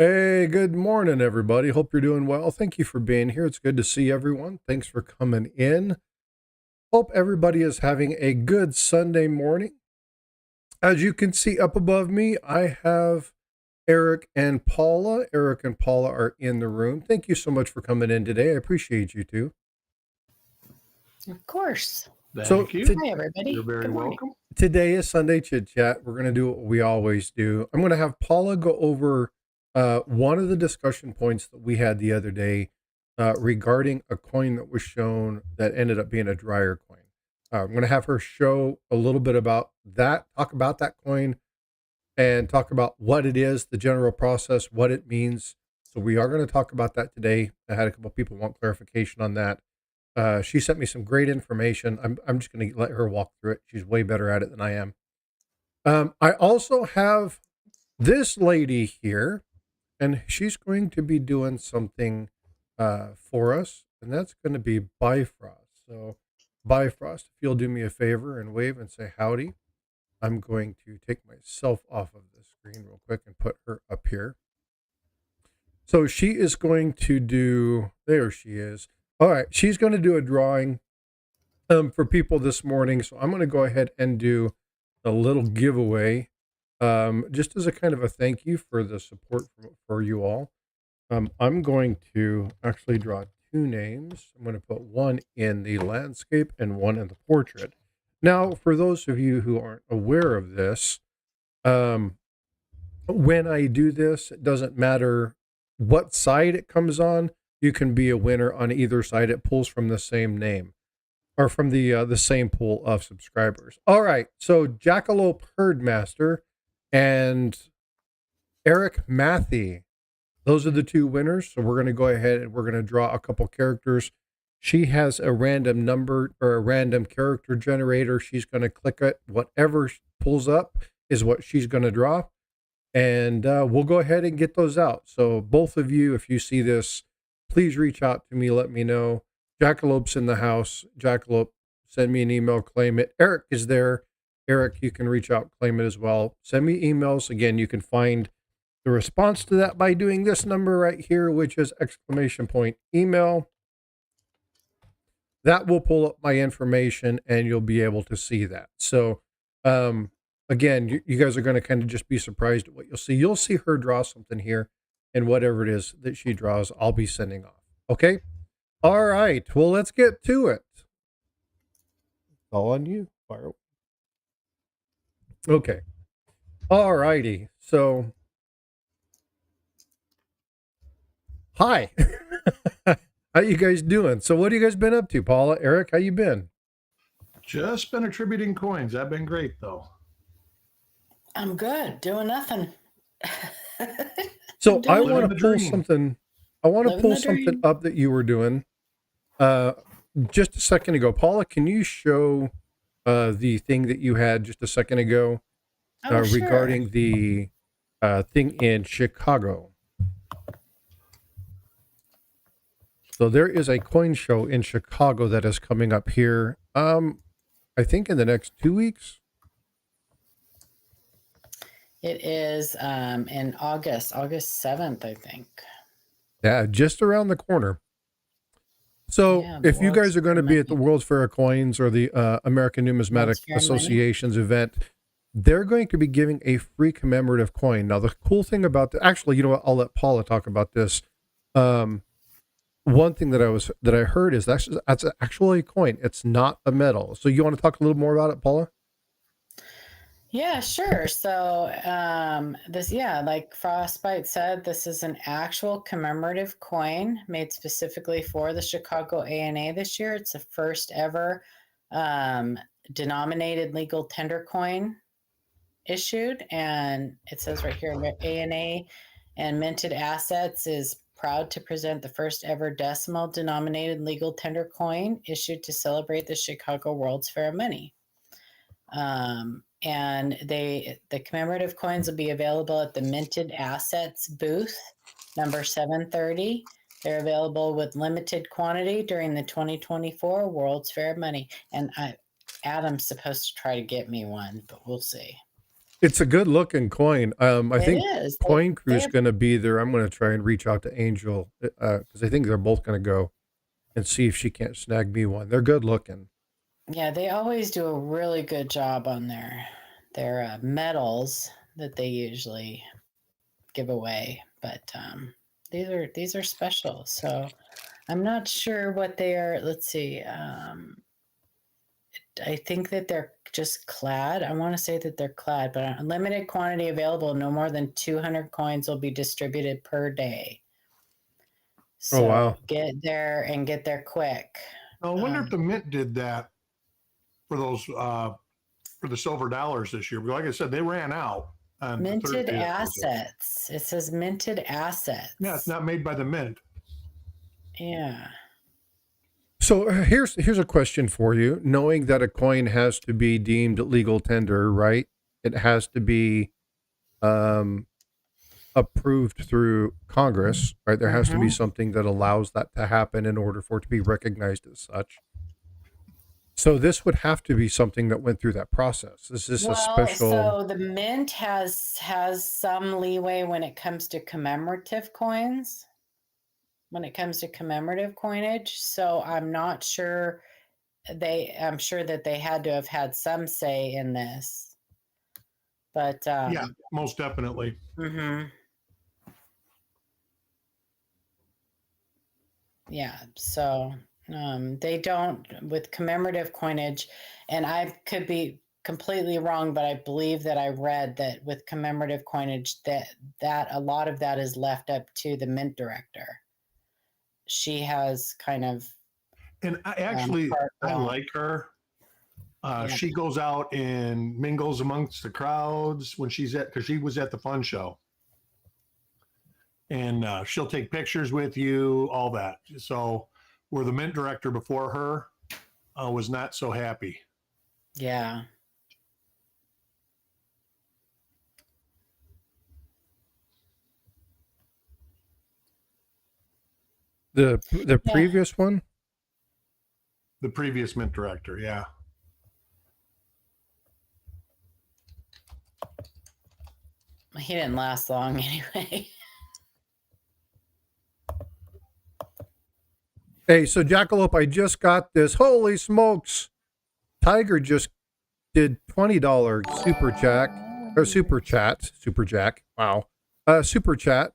Hey, good morning, everybody. Hope you're doing well. Thank you for being here. It's good to see everyone. Thanks for coming in. Hope everybody is having a good Sunday morning. As you can see up above me, I have Eric and Paula. Eric and Paula are in the room. Thank you so much for coming in today. I appreciate you two. Of course. So Thank you. Hi, everybody. You're very Good morning. welcome. today is Sunday Chit Chat. We're going to do what we always do. I'm going to have Paula go over one of the discussion points that we had the other day regarding a coin that was shown that ended up being a dryer coin. I'm going to have her show a little bit about that, talk about that coin, and talk about what it is, the general process, what it means. So we are going to talk about that today. I had a couple people want clarification on that. She sent me some great information. I'm just going to let her walk through it. She's way better at it than I am. I also have this lady here, and she's going to be doing something for us, and that's going to be Bifrost. So, Bifrost, if you'll do me a favor and wave and say howdy, I'm going to take myself off of the screen real quick and put her up here. So she is going to do, there she is. All right, she's going to do a drawing for people this morning. So I'm going to go ahead and do a little giveaway just as a kind of a thank you for the support for you all. I'm going to actually draw two names. I'm going to put one in the landscape and one in the portrait. Now, for those of you who aren't aware of this, when I do this, it doesn't matter what side it comes on. You can be a winner on either side. It pulls from the same name or from the same pool of subscribers. All right. So Jackalope Herdmaster and Eric Matthey, those are the two winners. So we're going to go ahead and we're going to draw a couple characters. She has a random number or a random character generator. She's going to click it. Whatever pulls up is what she's going to draw. And we'll go ahead and get those out. So both of you, if you see this, please reach out to me. Let me know. Jackalope's in the house. Jackalope, send me an email, claim it. Eric is there. Eric, you can reach out, claim it as well. Send me emails. Again, you can find the response to that by doing this number right here, which is !email. That will pull up my information and you'll be able to see that. So, again, you guys are going to kind of just be surprised at what you'll see. You'll see her draw something here, and whatever it is that she draws, I'll be sending off. Okay? All right. Well, let's get to it. All on you. Fire. Okay. All righty. So, hi. How you guys doing? So, what have you guys been up to, Paula? Eric, how you been? Just been attributing coins. I've been great, though. I'm good. Doing nothing. So I Living want the to pull dream. something. I want to Living pull the something dream. up that you were doing just a second ago. Paula, can you show the thing that you had just a second ago Oh, sure. regarding the thing in Chicago? So there is a coin show in Chicago that is coming up here. I think in the next 2 weeks. It is in August 7th, I think. Yeah, just around the corner. So Yeah, the if you World's guys are going to Fair be at the Money. World's Fair of Coins or the American Numismatic World's Fair Money. Association's event, they're going to be giving a free commemorative coin. Now, the cool thing about actually, you know what? I'll let Paula talk about this. One thing that I heard is that's actually a coin. It's not a medal. So you want to talk a little more about it, Paula? Yeah, sure. So this, like Frostbyte said, this is an actual commemorative coin made specifically for the Chicago ANA this year. It's the first ever denominated legal tender coin issued, and it says right here, ANA and Minted Assets is proud to present the first ever decimal denominated legal tender coin issued to celebrate the Chicago World's Fair of Money. And the commemorative coins will be available at the Minted Assets booth, number 730. They're available with limited quantity during the 2024 World's Fair of Money. And Adam's supposed to try to get me one, but we'll see. It's a good looking coin. I think It is. Coin They Crew's have, going to be there. I'm going to try and reach out to Angel because I think they're both going to go and see if she can't snag me one. They're good looking. yeah, they always do a really good job on their medals that they usually give away. But these are special. So I'm not sure what they are. Let's see. I think that they're just clad. I want to say that they're clad, but a limited quantity available. No more than 200 coins will be distributed per day. Oh, So wow. get there and get there quick. Now, I wonder if the Mint did that for those for the silver dollars this year. But like I said, they ran out on Minted Thursday. assets. It says minted assets. Yeah, it's not made by the Mint. Yeah. So here's a question for you. Knowing that a coin has to be deemed legal tender, right? It has to be approved through Congress, right? There has to be something that allows that to happen in order for it to be recognized as such. So this would have to be something that went through that process. Is this a special? So the mint has some leeway when it comes to commemorative coins. When it comes to commemorative coinage, so I'm not sure. I'm sure that they had to have had some say in this. But Yeah, most definitely. Yeah, so they don't with commemorative coinage, and I could be completely wrong, but I believe that I read that with commemorative coinage that a lot of that is left up to the mint director. She has kind of And I like her. She goes out and mingles amongst the crowds when because she was at the fun show. And she'll take pictures with you, all that. So where the mint director before her was not so happy. Yeah. The previous one? The previous mint director, yeah. He didn't last long anyway. Hey, so Jackalope, I just got this. Holy smokes. Tiger just did $20 super jack. Wow. Super chat.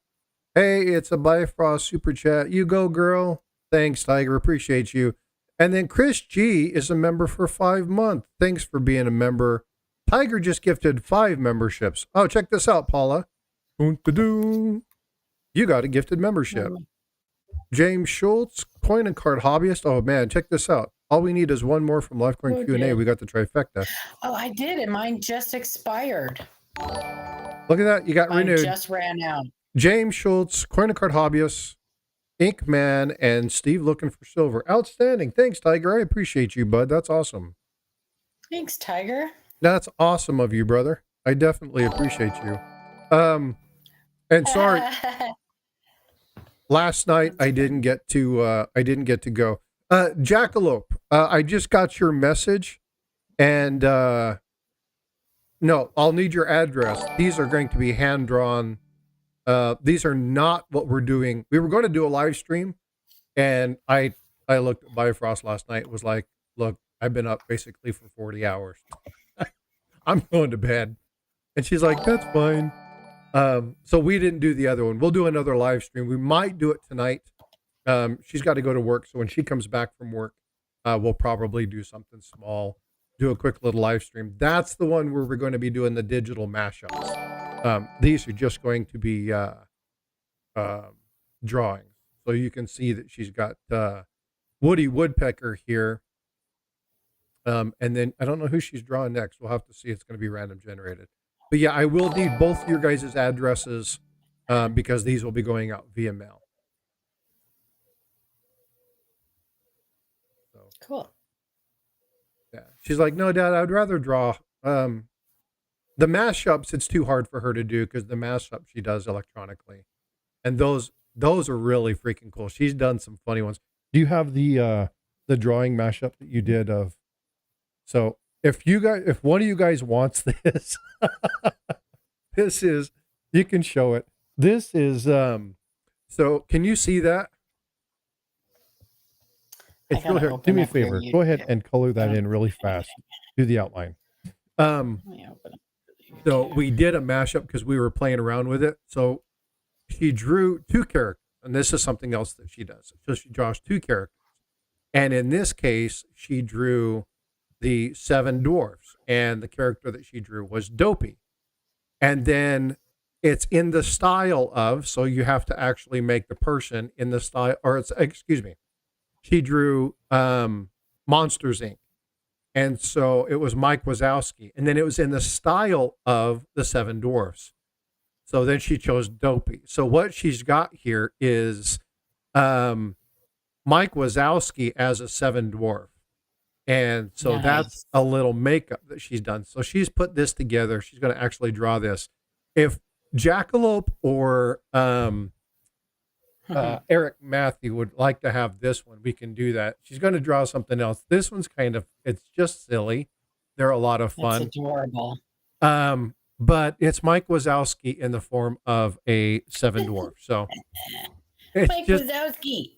Hey, it's a Bifrost super chat. You go, girl. Thanks, Tiger. Appreciate you. And then Chris G is a member for 5 months. Thanks for being a member. Tiger just gifted 5 memberships. Oh, check this out, Paula. You got a gifted membership. James Schultz, coin and card hobbyist. Oh man, check this out. All we need is one more from Lifecoin Q&A. We got the trifecta. Oh, I did, and mine just expired. Look at that. You got renewed. Just ran out. James Schultz, coin and card hobbyist, Ink Man, and Steve looking for silver. Outstanding. Thanks, Tiger. I appreciate you, bud. That's awesome. Thanks, Tiger. That's awesome of you, brother. I definitely appreciate you. And sorry, last night I didn't get to go. Jackalope, I just got your message, and no, I'll need your address. These are going to be hand drawn. These are not what we're doing. We were going to do a live stream, and I looked at Bifrost last night. It was like, look, I've been up basically for 40 hours. I'm going to bed. And she's like, that's fine. So we didn't do the other one. We'll do another live stream. We might do it tonight. She's got to go to work. So when she comes back from work, we'll probably do something small, do a quick little live stream. That's the one where we're going to be doing the digital mashups. These are just going to be drawings. So you can see that she's got Woody Woodpecker here. And then I don't know who she's drawing next. We'll have to see. It's going to be random generated. But yeah, I will need both your guys' addresses because these will be going out via mail. So cool. Yeah. She's like, no, Dad, I'd rather draw the mashups. It's too hard for her to do because the mashup she does electronically. And those are really freaking cool. She's done some funny ones. Do you have the drawing mashup that you did of? So if one of you guys wants this, this is, you can show it. This is, so can you see that? It's real here. Do me a favor. Go ahead and color that in really fast. Do the outline. So we did a mashup because we were playing around with it. So she drew 2 characters, and this is something else that she does. So she draws 2 characters. And in this case, she drew the 7 dwarfs, and the character that she drew was Dopey. And then it's in the style of, so you have to actually make the person in the style, or it's, excuse me, she drew Monsters Inc. And so it was Mike Wazowski. And then it was in the style of the 7 dwarfs. So then she chose Dopey. So what she's got here is Mike Wazowski as a 7 dwarf. And so that's a little makeup that she's done. So she's put this together. She's going to actually draw this. If Jackalope or Eric Matthew would like to have this one, we can do that. She's going to draw something else. This one's kind of, it's just silly. They're a lot of fun. It's adorable. But it's Mike Wazowski in the form of a 7 dwarf. So it's Mike Wazowski.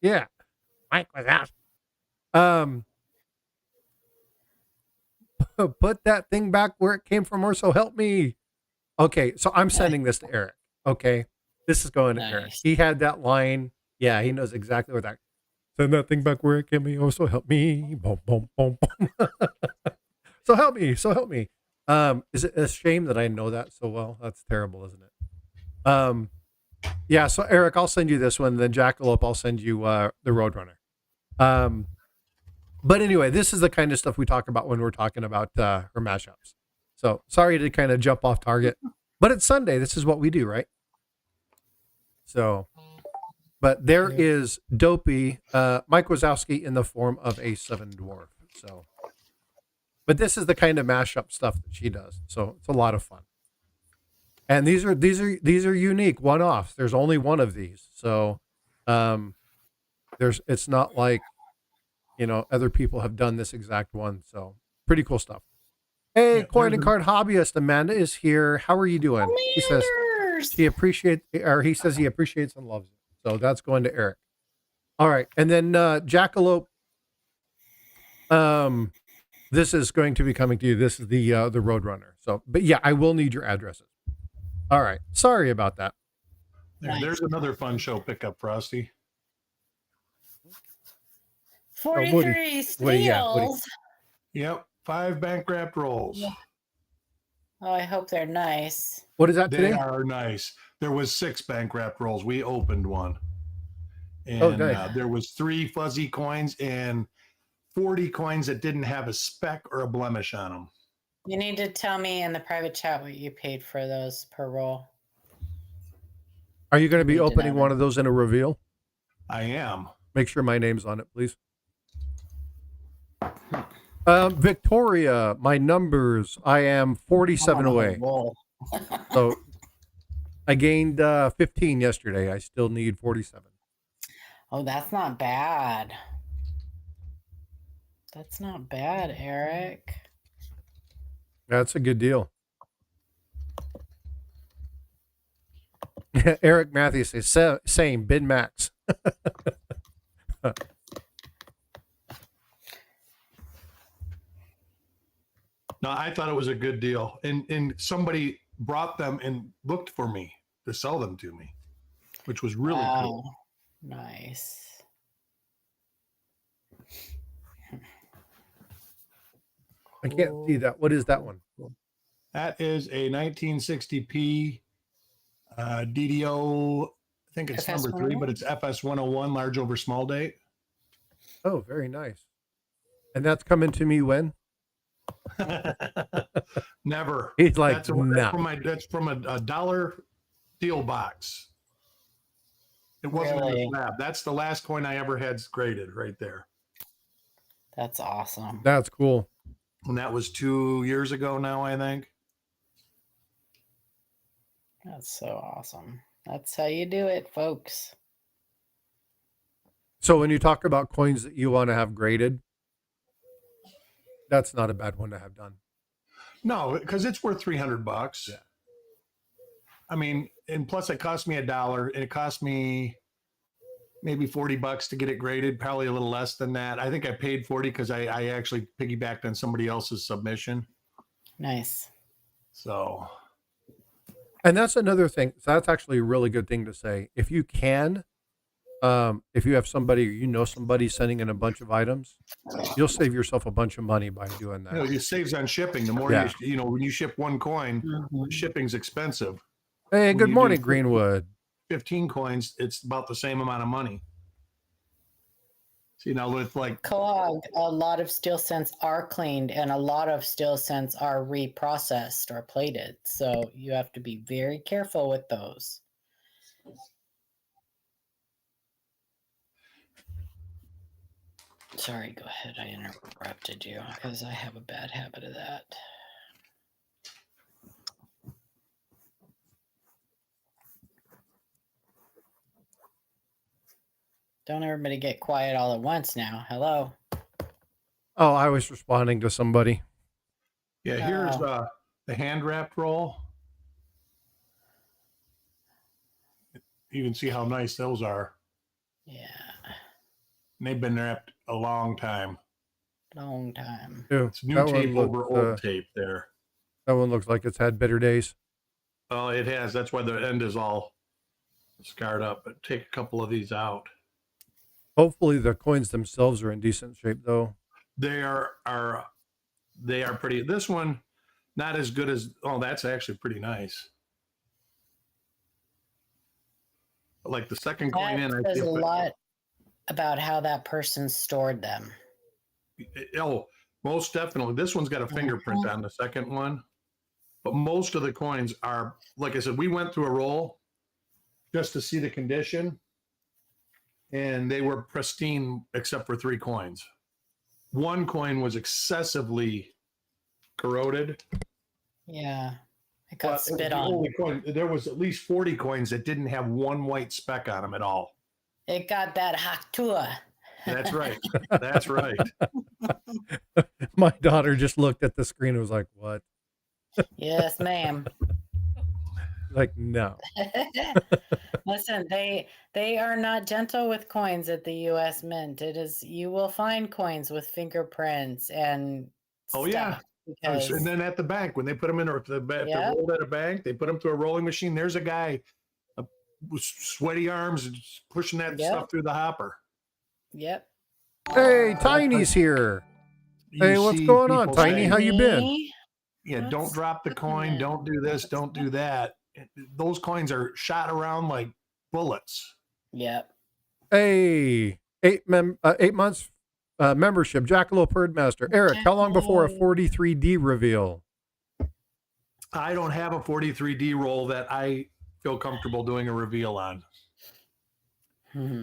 Yeah. Mike Wazowski. Put that thing back where it came from, or so help me. Okay, so I'm sending this to Eric. Okay, this is going to Eric. He had that line. Yeah, he knows exactly what that. Send that thing back where it came from. Oh, so help me. Boom, boom, boom, boom. So help me. So help me. Is it a shame that I know that so well? That's terrible, isn't it? Yeah. So Eric, I'll send you this one. Then Jackalope, I'll send you the Roadrunner. But anyway, this is the kind of stuff we talk about when we're talking about her mashups. So sorry to kind of jump off target, but it's Sunday. This is what we do, right? So, but there is Dopey, Mike Wazowski in the form of a 7 dwarf. So, but this is the kind of mashup stuff that she does. So it's a lot of fun. And these are unique one-offs. There's only one of these. So, it's not like, other people have done this exact one. So pretty cool stuff. Hey, Coin and Card Hobbyist Amanda is here. How are you doing? He says he appreciates and loves it. So that's going to Eric. All right. And then Jackalope. This is going to be coming to you. This is the Roadrunner. So, but yeah, I will need your addresses. All right. Sorry about that. There's another fun show pickup, Frosty. 43 steals. Yep, 5 bank wrapped rolls. Oh, I hope they're nice. What is that today? They are nice. There was 6 bank wrapped rolls. We opened one, and nice. There was 3 fuzzy coins and 40 coins that didn't have a speck or a blemish on them. You need to tell me in the private chat what you paid for those per roll. Are you going to be opening one of those in a reveal? I am. Make sure my name's on it, please. Victoria, my numbers. I am 47 away. So I gained 15 yesterday. I still need 47. Oh, that's not bad. That's not bad, Eric. That's a good deal. Eric Matthews says, same, bid max. No, I thought it was a good deal. And somebody brought them and looked for me to sell them to me, which was really cool. Nice. I can't see that. What is that one? That is a 1960p DDO. I think it's FS number 3, but it's FS 101, large over small date. Oh, very nice. And that's coming to me when? Never. He's like, that's nah. from a dollar deal box. It wasn't in the slab. That's the last coin I ever had graded right there. That's awesome. That's cool. And that was 2 years ago now, I think. That's so awesome. That's how you do it, folks. So when you talk about coins that you want to have graded, That's not a bad one to have done. No, because it's worth $300. Yeah. I mean, and plus it cost me $1, and it cost me maybe $40 to get it graded, probably a little less than that. I think I paid 40 because I actually piggybacked on somebody else's submission. Nice. So, and that's another thing. So that's actually a really good thing to say. If you can, if you have somebody or you know somebody sending in a bunch of items, you'll save yourself a bunch of money by doing that. it saves on shipping. The more you when you ship one coin, shipping's expensive. Hey, good morning, Greenwood. 15 coins, it's about the same amount of money. See, now with like Cog, a lot of steel scents are cleaned and a lot of steel scents are reprocessed or plated. So you have to be very careful with those. Sorry, go ahead. I interrupted you because I have a bad habit of that. Don't everybody get quiet all at once now. Hello. Oh, I was responding to somebody. Yeah, here's the hand wrapped roll. You can see how nice those are. Yeah. And they've been wrapped a long time. Long time. Ew, it's new tape over old tape there. That one looks like it's had bitter days. Oh, it has. That's why the end is all scarred up. But take a couple of these out. Hopefully the coins themselves are in decent shape, though. They are pretty. This one, not as good as. Oh, that's actually pretty nice. Like the second coin in, I says a lot about how that person stored them. Oh, most definitely. This one's got a fingerprint on the second one, but most of the coins are, like I said, we went through a roll just to see the condition, and they were pristine except for 3 coins. 1 coin was excessively corroded. Yeah. It got spit on. There was at least 40 coins that didn't have 1 white speck on them at all. It got that Haktua. That's right. That's right. My daughter just looked at the screen and was like, what? Yes, ma'am. Like, no. Listen, they are not gentle with coins at the U.S. Mint. It is, you will find coins with fingerprints and stuff. Yeah. Because... And then at the bank, when they put them in, or if they're rolled at a bank, they put them through a rolling machine. There's a guy with sweaty arms pushing that stuff through the hopper. Yep. Hey, Tiny's here. Hey, what's going on, Tiny? How you been? Yeah, don't drop the coin. Don't do this. Don't do that. Those coins are shot around like bullets. Yep. Hey, 8 months membership, Jackalope Herdmaster. Eric, how long before a 43D reveal? I don't have a 43D roll that I feel comfortable doing a reveal on.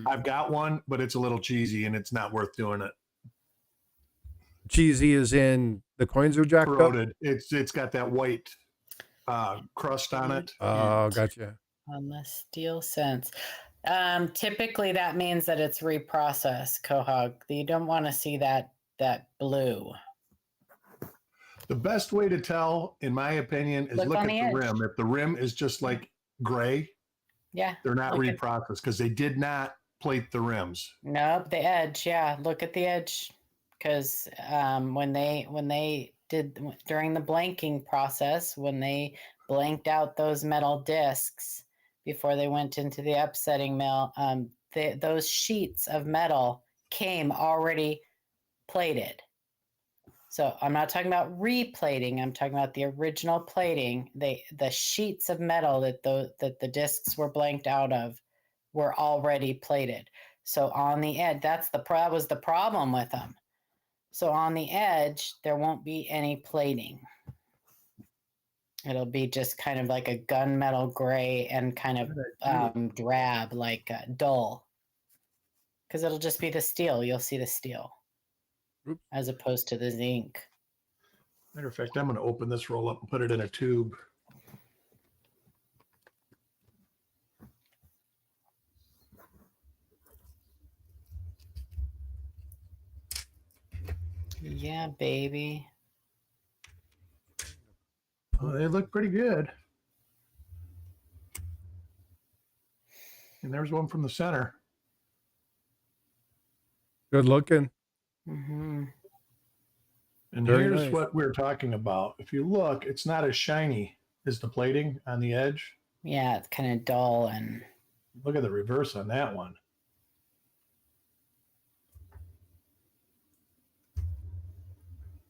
I've got one, but it's a little cheesy and it's not worth doing it. Cheesy as in the coins are jacked corroded. up? It's got that white crust on it. Oh, gotcha. On the steel sense. Typically that means that it's reprocessed, Quahog. You don't want to see that blue. The best way to tell, in my opinion, is look at the rim. If the rim is just like gray, they're not reprocessed because they did not plate the rims. Nope, the edge. Yeah, look at the edge, because when they did during the blanking process, when they blanked out those metal discs before they went into the upsetting mill, those sheets of metal came already plated. So I'm not talking about replating. I'm talking about the original plating. The sheets of metal that the discs were blanked out of were already plated. So on the edge, that was the problem with them. So on the edge, there won't be any plating. It'll be just kind of like a gunmetal gray and kind of drab, like dull. Because it'll just be the steel. You'll see the steel. Oops. As opposed to the zinc. Matter of fact, I'm going to open this roll up and put it in a tube. Yeah, baby. Oh, they look pretty good. And there's one from the center. Good looking. Mm-hmm. And Very here's nice. what we're talking about. If you look, it's not as shiny as the plating on the edge. Yeah, it's kind of dull and Look at the reverse on that one.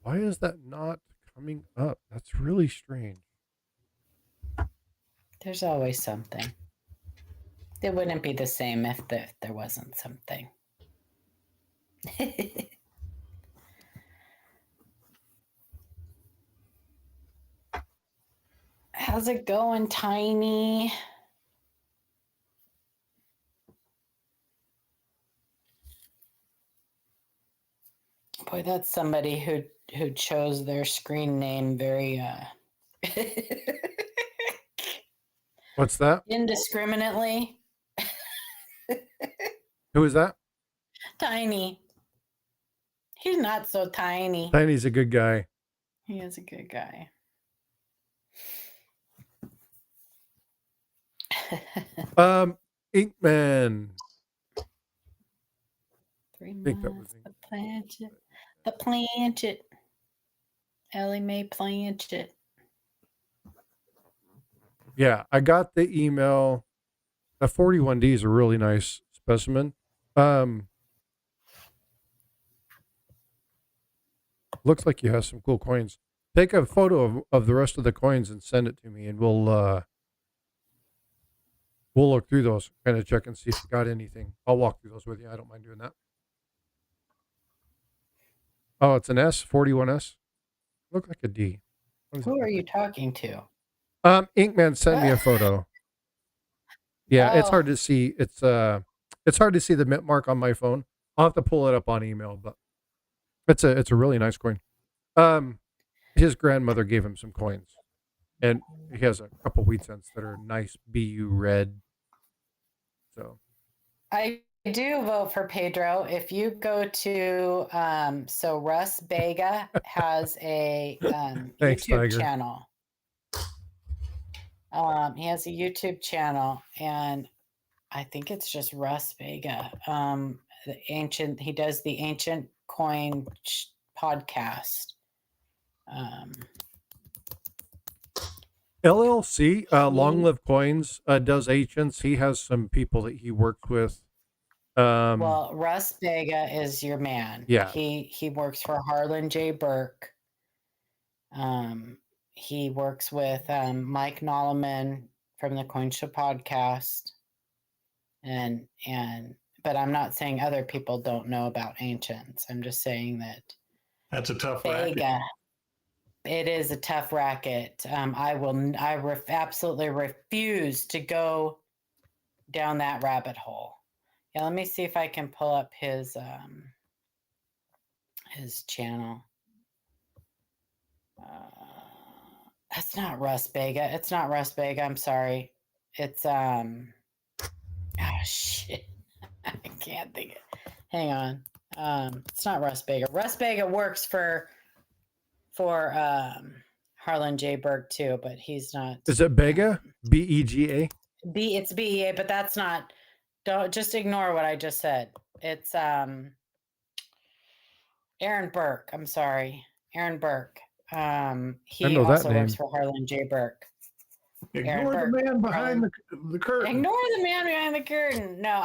Why is that not coming up? That's really strange. there's always something. It wouldn't be the same if there wasn't something. How's it going, Tiny? Boy, that's somebody who chose their screen name very What's that? indiscriminately. Who is that? Tiny. He's not so tiny. Tiny's a good guy. He is a good guy. Inkman. 3 I think that was months. The planchet. Ellie Mae planchet. Yeah, I got the email. The 41D is a really nice specimen. Looks like you have some cool coins. Take a photo of the rest of the coins and send it to me, and we'll look through those, kind of check and see if you got anything. I'll walk through those with you. I don't mind doing that. Oh, it's an S, 41S. Look like a D. Who are you talking to? Inkman sent me a photo. Yeah, it's Oh. hard to see. It's hard to see the mint mark on my phone. I'll have to pull it up on email, but it's a really nice coin. His grandmother gave him some coins, and he has a couple wheat cents that are nice BU red. So I do vote for Pedro. If you go to so Russ Bega has a Thanks, YouTube Tiger. channel. He has a YouTube channel, and I think it's just Russ Vega. He does the Ancient Coin podcast. LLC, Long Live Coins, does ancients. He has some people that he worked with. Well, Russ Vega is your man. Yeah. He works for Harlan J. Burke. He works with Mike Nolleman from the Coin Show podcast. But I'm not saying other people don't know about ancients. I'm just saying that that's a tough Vega. racket. It is a tough racket. I absolutely refuse to go down that rabbit hole. Yeah, let me see if I can pull up his channel. That's not Russ Vega. It's not Russ Vega. I'm sorry. It's shit. I can't think it. Hang on. It's not Russ Vega. Russ Vega works for Harlan J. Burke too, but he's not. Is it Bega? BEGA? It's BEA, but that's not. Don't just ignore what I just said. It's Aaron Burke. I'm sorry, Aaron Burke. He also works for Harlan J. Burke. Ignore the man behind the curtain. Ignore the man behind the curtain. No,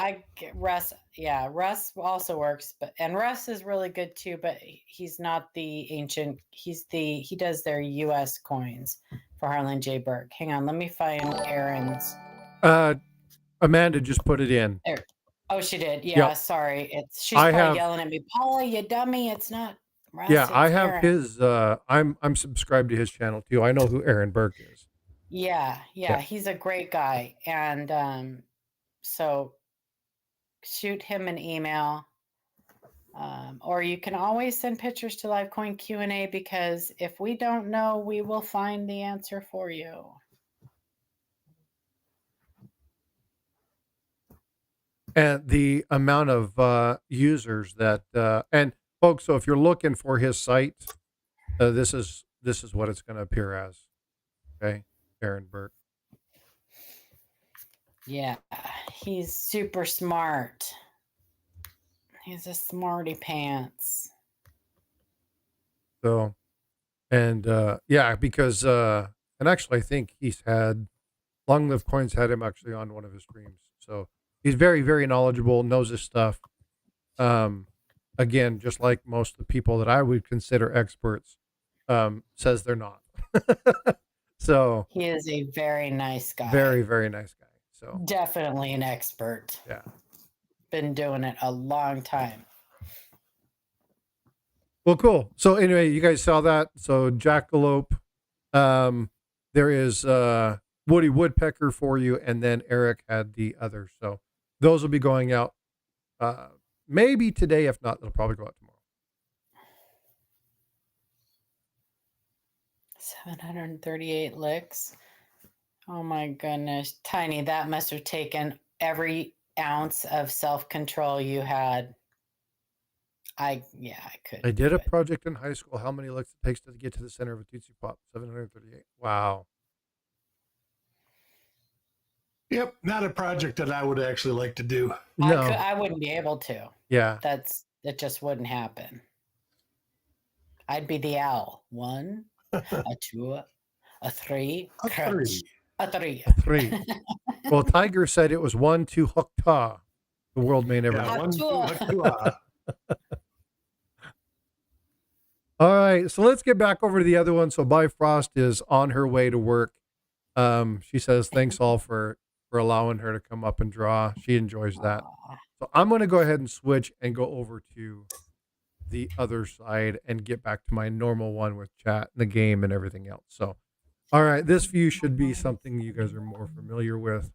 Russ. Yeah, Russ also works, and Russ is really good too. But he's not the ancient. He does their U.S. coins for Harlan J. Burke. Hang on, let me find Aaron's. Amanda just put it in. There. Oh, she did. Yeah, sorry. She's probably yelling at me, Paula, you dummy. It's not Russ. Yeah, I have Aaron. his. I'm subscribed to his channel too. I know who Aaron Burke is. Yeah, he's a great guy, and so shoot him an email, or you can always send pictures to Livecoin Q&A, because if we don't know, we will find the answer for you. And the amount of users that and folks. So if you're looking for his site, this is what it's going to appear as. Okay, Aaron Burke. Yeah, he's super smart. He's a smarty pants. So, and yeah, because and actually, I think he's had Long Live Coins had him actually on one of his streams. So he's very, very knowledgeable, knows his stuff. Again, just like most of the people that I would consider experts, says they're not. So He is a very nice guy. very, very nice guy. So definitely an expert. yeah. Been doing it a long time. Well, cool. So anyway, you guys saw that. So Jackalope, there is Woody Woodpecker for you, and then Eric had the other. So those will be going out maybe today. If not, they'll probably go out tomorrow. 738 licks. Oh my goodness. Tiny, that must have taken every ounce of self-control you had. I could. I did a project in high school. How many licks it takes to get to the center of a Tootsie Pop? 738. Wow. Yep, not a project that I would actually like to do. No. I wouldn't be able to. Yeah. That just wouldn't happen. I'd be the owl. 1, a 2, a 3, A crunch. three. A 3. A 3. Well, Tiger said it was 1, 2, hukta. The world may never Yeah, know. 1, 2, All right, so let's get back over to the other one. So Bifrost is on her way to work. She says thanks all for allowing her to come up and draw. She enjoys that. So I'm going to go ahead and switch and go over to the other side and get back to my normal one with chat and the game and everything else. So, all right, this view should be something you guys are more familiar with.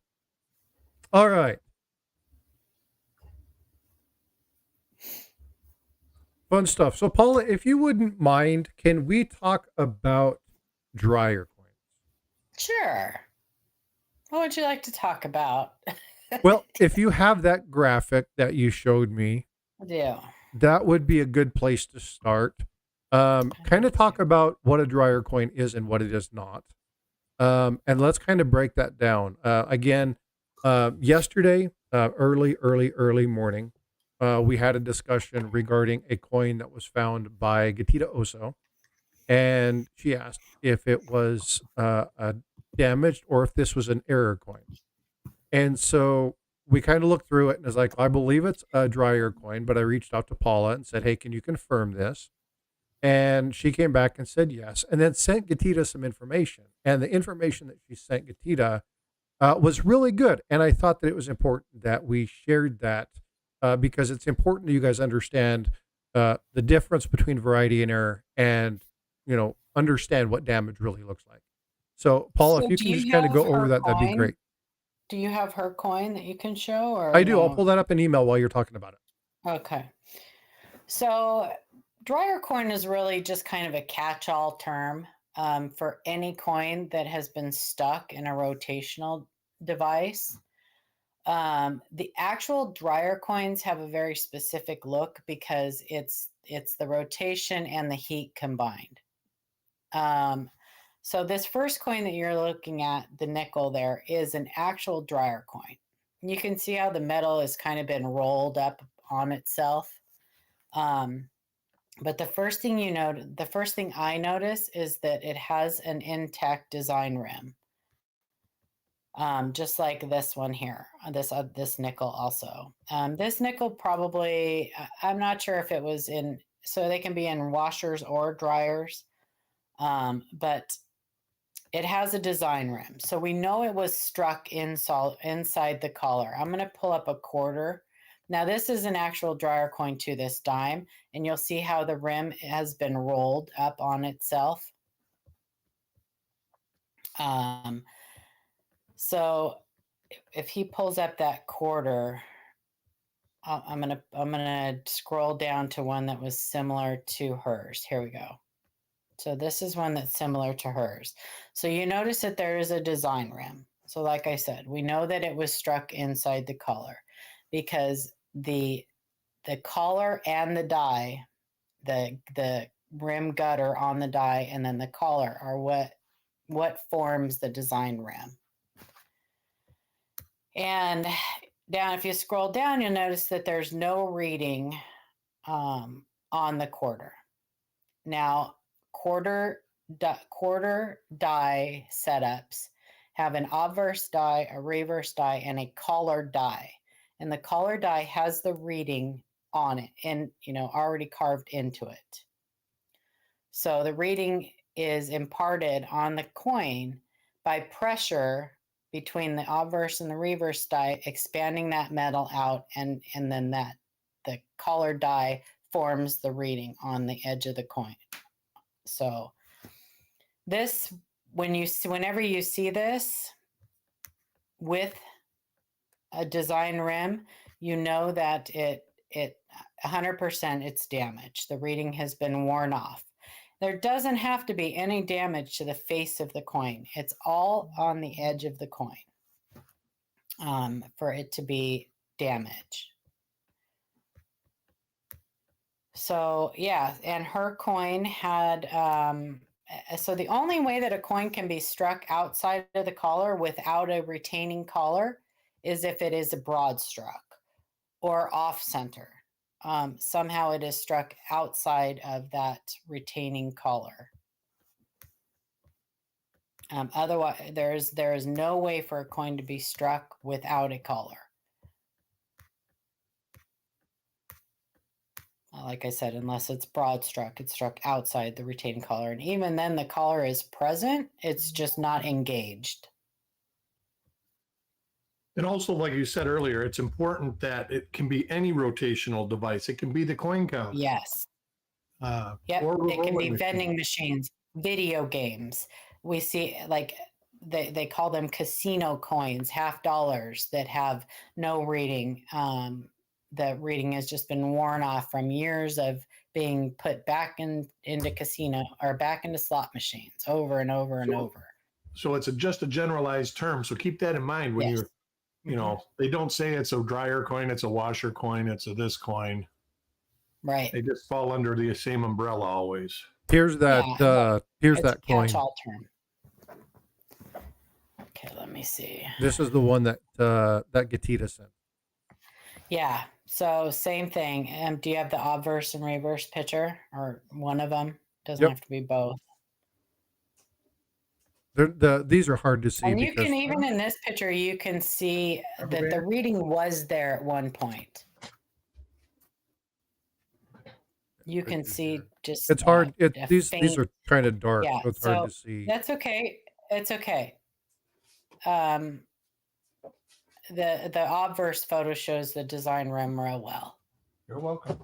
All right. Fun stuff. So, Paula, if you wouldn't mind, can we talk about dryer coins? Sure. What would you like to talk about? Well, if you have that graphic that you showed me, I do. that would be a good place to start. Kind of talk about what a dryer coin is and what it is not. And let's kind of break that down. Again, yesterday, early morning, we had a discussion regarding a coin that was found by Gatita Oso. And she asked if it was damaged or if this was an error coin. And so we kind of looked through it and was like, I believe it's a dryer coin, but I reached out to Paula and said, hey, can you confirm this? And she came back and said yes, and then sent Gatita some information. And the information that she sent Gatita was really good. And I thought that it was important that we shared that because it's important that you guys understand the difference between variety and error and, understand what damage really looks like. So, Paula, So if you do can you just kind of have go over her that, that'd be coin? great. Do you have her coin that you can show? Or I do. I'll no? pull that up in email while you're talking about it. Okay. So dryer coin is really just kind of a catch-all term for any coin that has been stuck in a rotational device. The actual dryer coins have a very specific look because it's the rotation and the heat combined. So this first coin that you're looking at, the nickel there, is an actual dryer coin. You can see how the metal has kind of been rolled up on itself. But the first thing I notice is that it has an intact design rim. Just like this one here, this nickel also. This nickel probably, I'm not sure if it was in, so they can be in washers or dryers, but it has a design rim. So we know it was struck inside the collar. I'm going to pull up a quarter. Now this is an actual dryer coin to this dime, and you'll see how the rim has been rolled up on itself. So if he pulls up that quarter, I'm gonna scroll down to one that was similar to hers. Here we go. So this is one that's similar to hers. So you notice that there is a design rim. So like I said, we know that it was struck inside the collar because the collar and the die the rim gutter on the die and then the collar are what forms the design rim. And down, if you scroll down, you'll notice that there's no reading on the quarter. Now, quarter die setups have an obverse die, a reverse die, and a collar die. And the collar die has the reading on it and, already carved into it. So the reading is imparted on the coin by pressure between the obverse and the reverse die, expanding that metal out, and then the collar die forms the reading on the edge of the coin. So this, whenever you see this with a design rim, you know that it 100% it's damaged. The reading has been worn off. There doesn't have to be any damage to the face of the coin. It's all on the edge of the coin for it to be damaged. So yeah, and her coin had, so the only way that a coin can be struck outside of the collar without a retaining collar is if it is a broad struck or off center. Somehow it is struck outside of that retaining collar. Otherwise, there is no way for a coin to be struck without a collar. Like I said, unless it's broad struck, it's struck outside the retaining collar. And even then the collar is present, it's just not engaged. And also, like you said earlier, it's important that it can be any rotational device. It can be the coin count. Yes. Yep. It can be vending machines, video games. We see like they call them casino coins, $50 that have no reading. The reading has just been worn off from years of being put back into casino or back into slot machines over and over and over. So it's just a generalized term. So keep that in mind when you're, they don't say it's a dryer coin, it's a washer coin, it's a this coin. Right. They just fall under the same umbrella always. Here's that. Here's that coin. Catch-all term. Okay, let me see. This is the one that Gatita sent. Yeah. So same thing. Do you have the obverse and reverse picture, or one of them? Doesn't have to be both. These are hard to see. And you can even in this picture, you can see that the reading was there at one point. You can see just. It's hard. These are kind of dark, yeah, so it's hard to see. That's okay. It's okay. The obverse photo shows the design rim real well. You're welcome.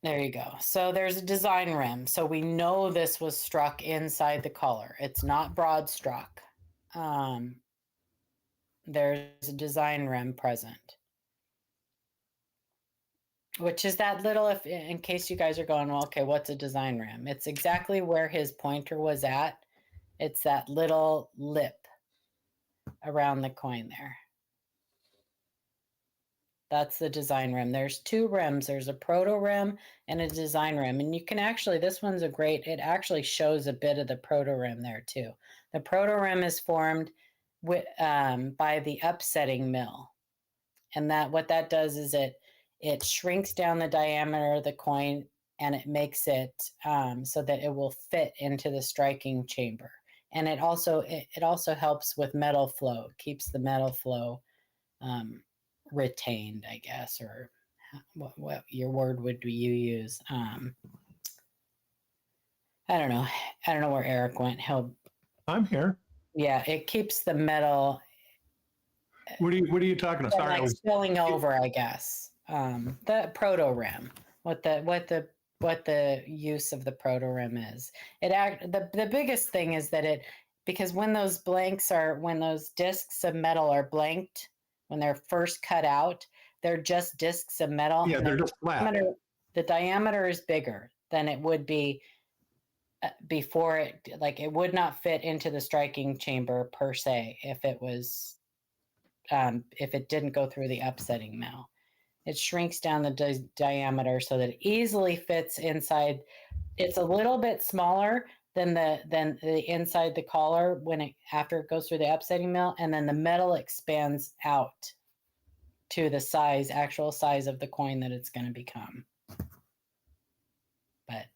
There you go. So there's a design rim. So we know this was struck inside the collar. It's not broad struck. There's a design rim present. Which is that little, in case you guys are going, well, okay, what's a design rim? It's exactly where his pointer was at. It's that little lip around the coin there. That's the design rim. There's two rims. There's a proto rim and a design rim. And you can actually, this one's it actually shows a bit of the proto rim there too. The proto rim is formed by the upsetting mill. And what that does is it shrinks down the diameter of the coin and it makes it so that it will fit into the striking chamber. And it also helps with metal flow. It keeps the metal flow retained, I guess, or what your word would be you use. I don't know where Eric went. I'm here. Yeah, it keeps the metal. What are you talking about? Sorry, like spilling over, I guess. The proto rim. What the use of the proto rim is. The biggest thing is that because when those discs of metal are blanked, when they're first cut out, they're just discs of metal. Yeah, they're just flat. The diameter is bigger than it would be before it would not fit into the striking chamber per se if it didn't go through the upsetting mill. it shrinks down the diameter so that it easily fits inside. It's a little bit smaller than the inside the collar when it after it goes through the upsetting mill, and then the metal expands out to the actual size of the coin that it's going to become. But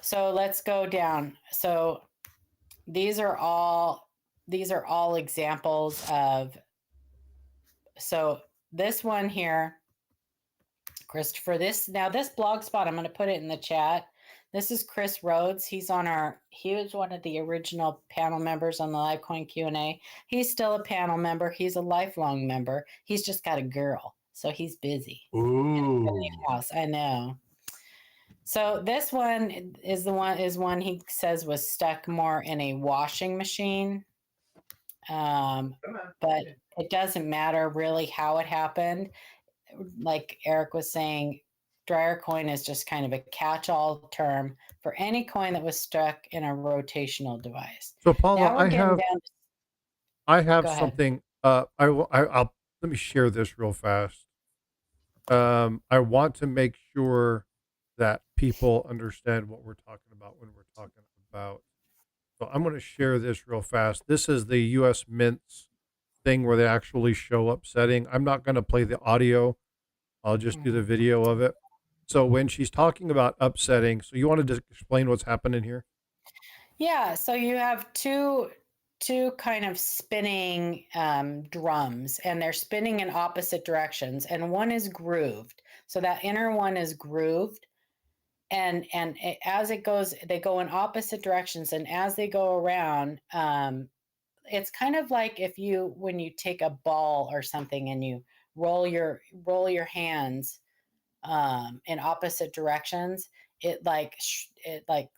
so let's go down. So these are all examples of. So this one here, Christopher, this blog spot, I'm going to put it in the chat. This is Chris Rhodes. He was one of the original panel members on the Livecoin Q&A. He's still a panel member. He's a lifelong member. He's just got a girl, so he's busy. Ooh. House, I know. So this one is one he says was stuck more in a washing machine. But it doesn't matter really how it happened. Like Eric was saying, dryer coin is just kind of a catch-all term for any coin that was stuck in a rotational device. So Paula, I have Go ahead. something. I'll let me share this real fast. I want to make sure that people understand what we're talking about when we're talking about. So I'm going to share this real fast. This is the U.S. Mint's thing where they actually show upsetting. I'm not going to play the audio. I'll just do the video of it. So when she's talking about upsetting, so you wanted to explain what's happening here? Yeah. So you have two kind of spinning drums, and they're spinning in opposite directions, and one is grooved. So that inner one is grooved. And as it goes, they go in opposite directions, and as they go around, it's kind of like when you take a ball or something and you roll your hands in opposite directions. It like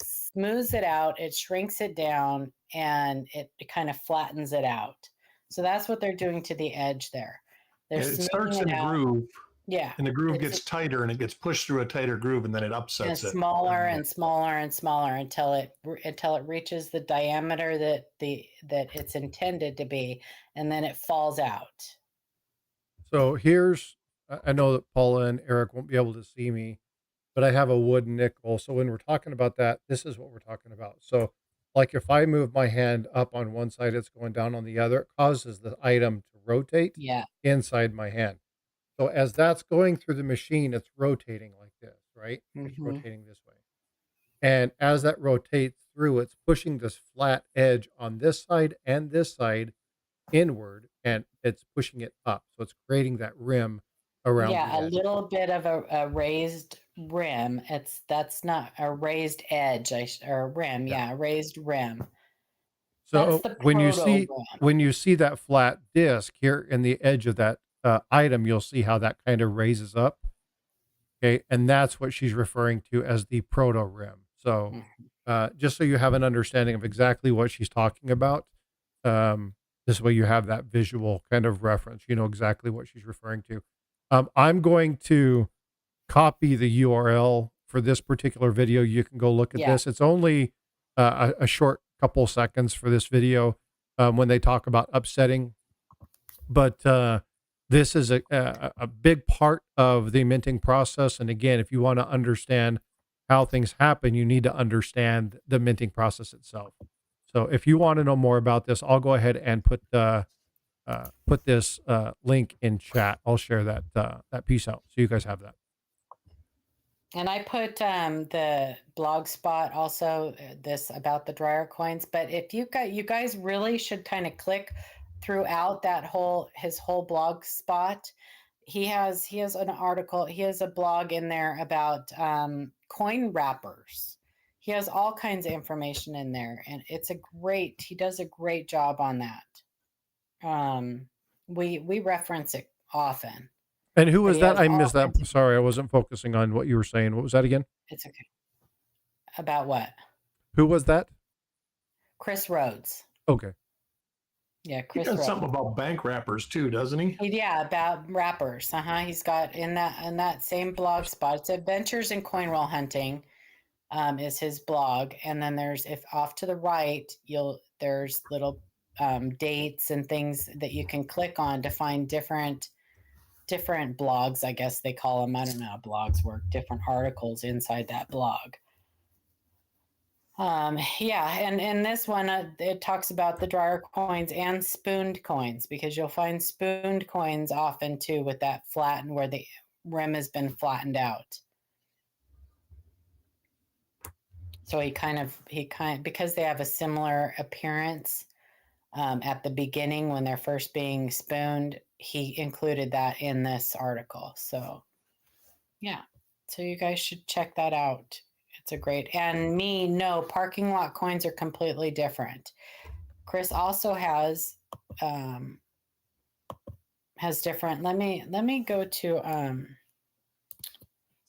smooths it out, it shrinks it down, and it kind of flattens it out. So that's what they're doing to the edge there. It starts in a groove. Yeah. And the groove gets tighter, and it gets pushed through a tighter groove, and then it upsets and it. Smaller and smaller and smaller until it reaches the diameter that it's intended to be, and then it falls out. So I know that Paula and Eric won't be able to see me, but I have a wood nickel. So when we're talking about that, this is what we're talking about. So like if I move my hand up on one side, it's going down on the other. It causes the item to rotate inside my hand. So as that's going through the machine, it's rotating like this, right? It's rotating this way. And as that rotates through, it's pushing this flat edge on this side and this side inward, and it's pushing it up. So it's creating that rim around the edge. A little bit of a raised rim. That's not a raised edge or a rim. Yeah, a raised rim. So when you see that flat disc here in the edge of that item, you'll see how that kind of raises up. Okay, and that's what she's referring to as the proto rim. So just so you have an understanding of exactly what she's talking about, this way you have that visual kind of reference. You know exactly what she's referring to. I'm going to copy the URL for this particular video. You can go look at this. It's only a short couple seconds for this video when they talk about upsetting. But this is a big part of the minting process. And again, if you want to understand how things happen, you need to understand the minting process itself. So if you want to know more about this, I'll go ahead and put this link in chat. I'll share that piece out so you guys have that. And I put the blog spot also this about the dryer coins. But if you guys really should kind of click throughout his whole blog spot. He has an article. He has a blog in there about coin wrappers. He has all kinds of information in there, and he does a great job on that. We reference it often. And who was that? I missed that. Sorry, I wasn't focusing on what you were saying. What was that again? It's okay. About what? Who was that? Chris Rhodes. Okay. Yeah, Chris. He does something about bank wrappers too, doesn't he? Yeah, about wrappers. He's got in that same blog spot. It's Adventures in Coin Roll Hunting, is his blog, and then there's off to the right, there's little dates and things that you can click on to find different different blogs, I guess they call them. I don't know how blogs work, different articles inside that blog. Yeah, and in this one, it talks about the dryer coins and spooned coins, because you'll find spooned coins often too with that flattened where the rim has been flattened out. So he kind of because they have a similar appearance at the beginning when they're first being spooned, he included that in this article. So yeah, so you guys should check that out. It's a great, and no, parking lot coins are completely different. Chris also has different. Let me go to let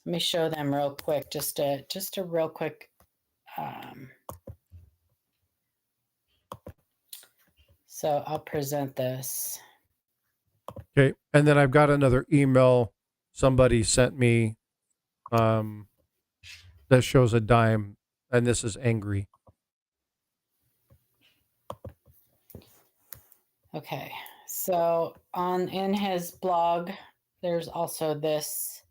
me show them real quick. Just a real quick. So I'll present this. Okay, and then I've got another email somebody sent me that shows a dime, and this is angry. Okay, so in his blog, there's also this.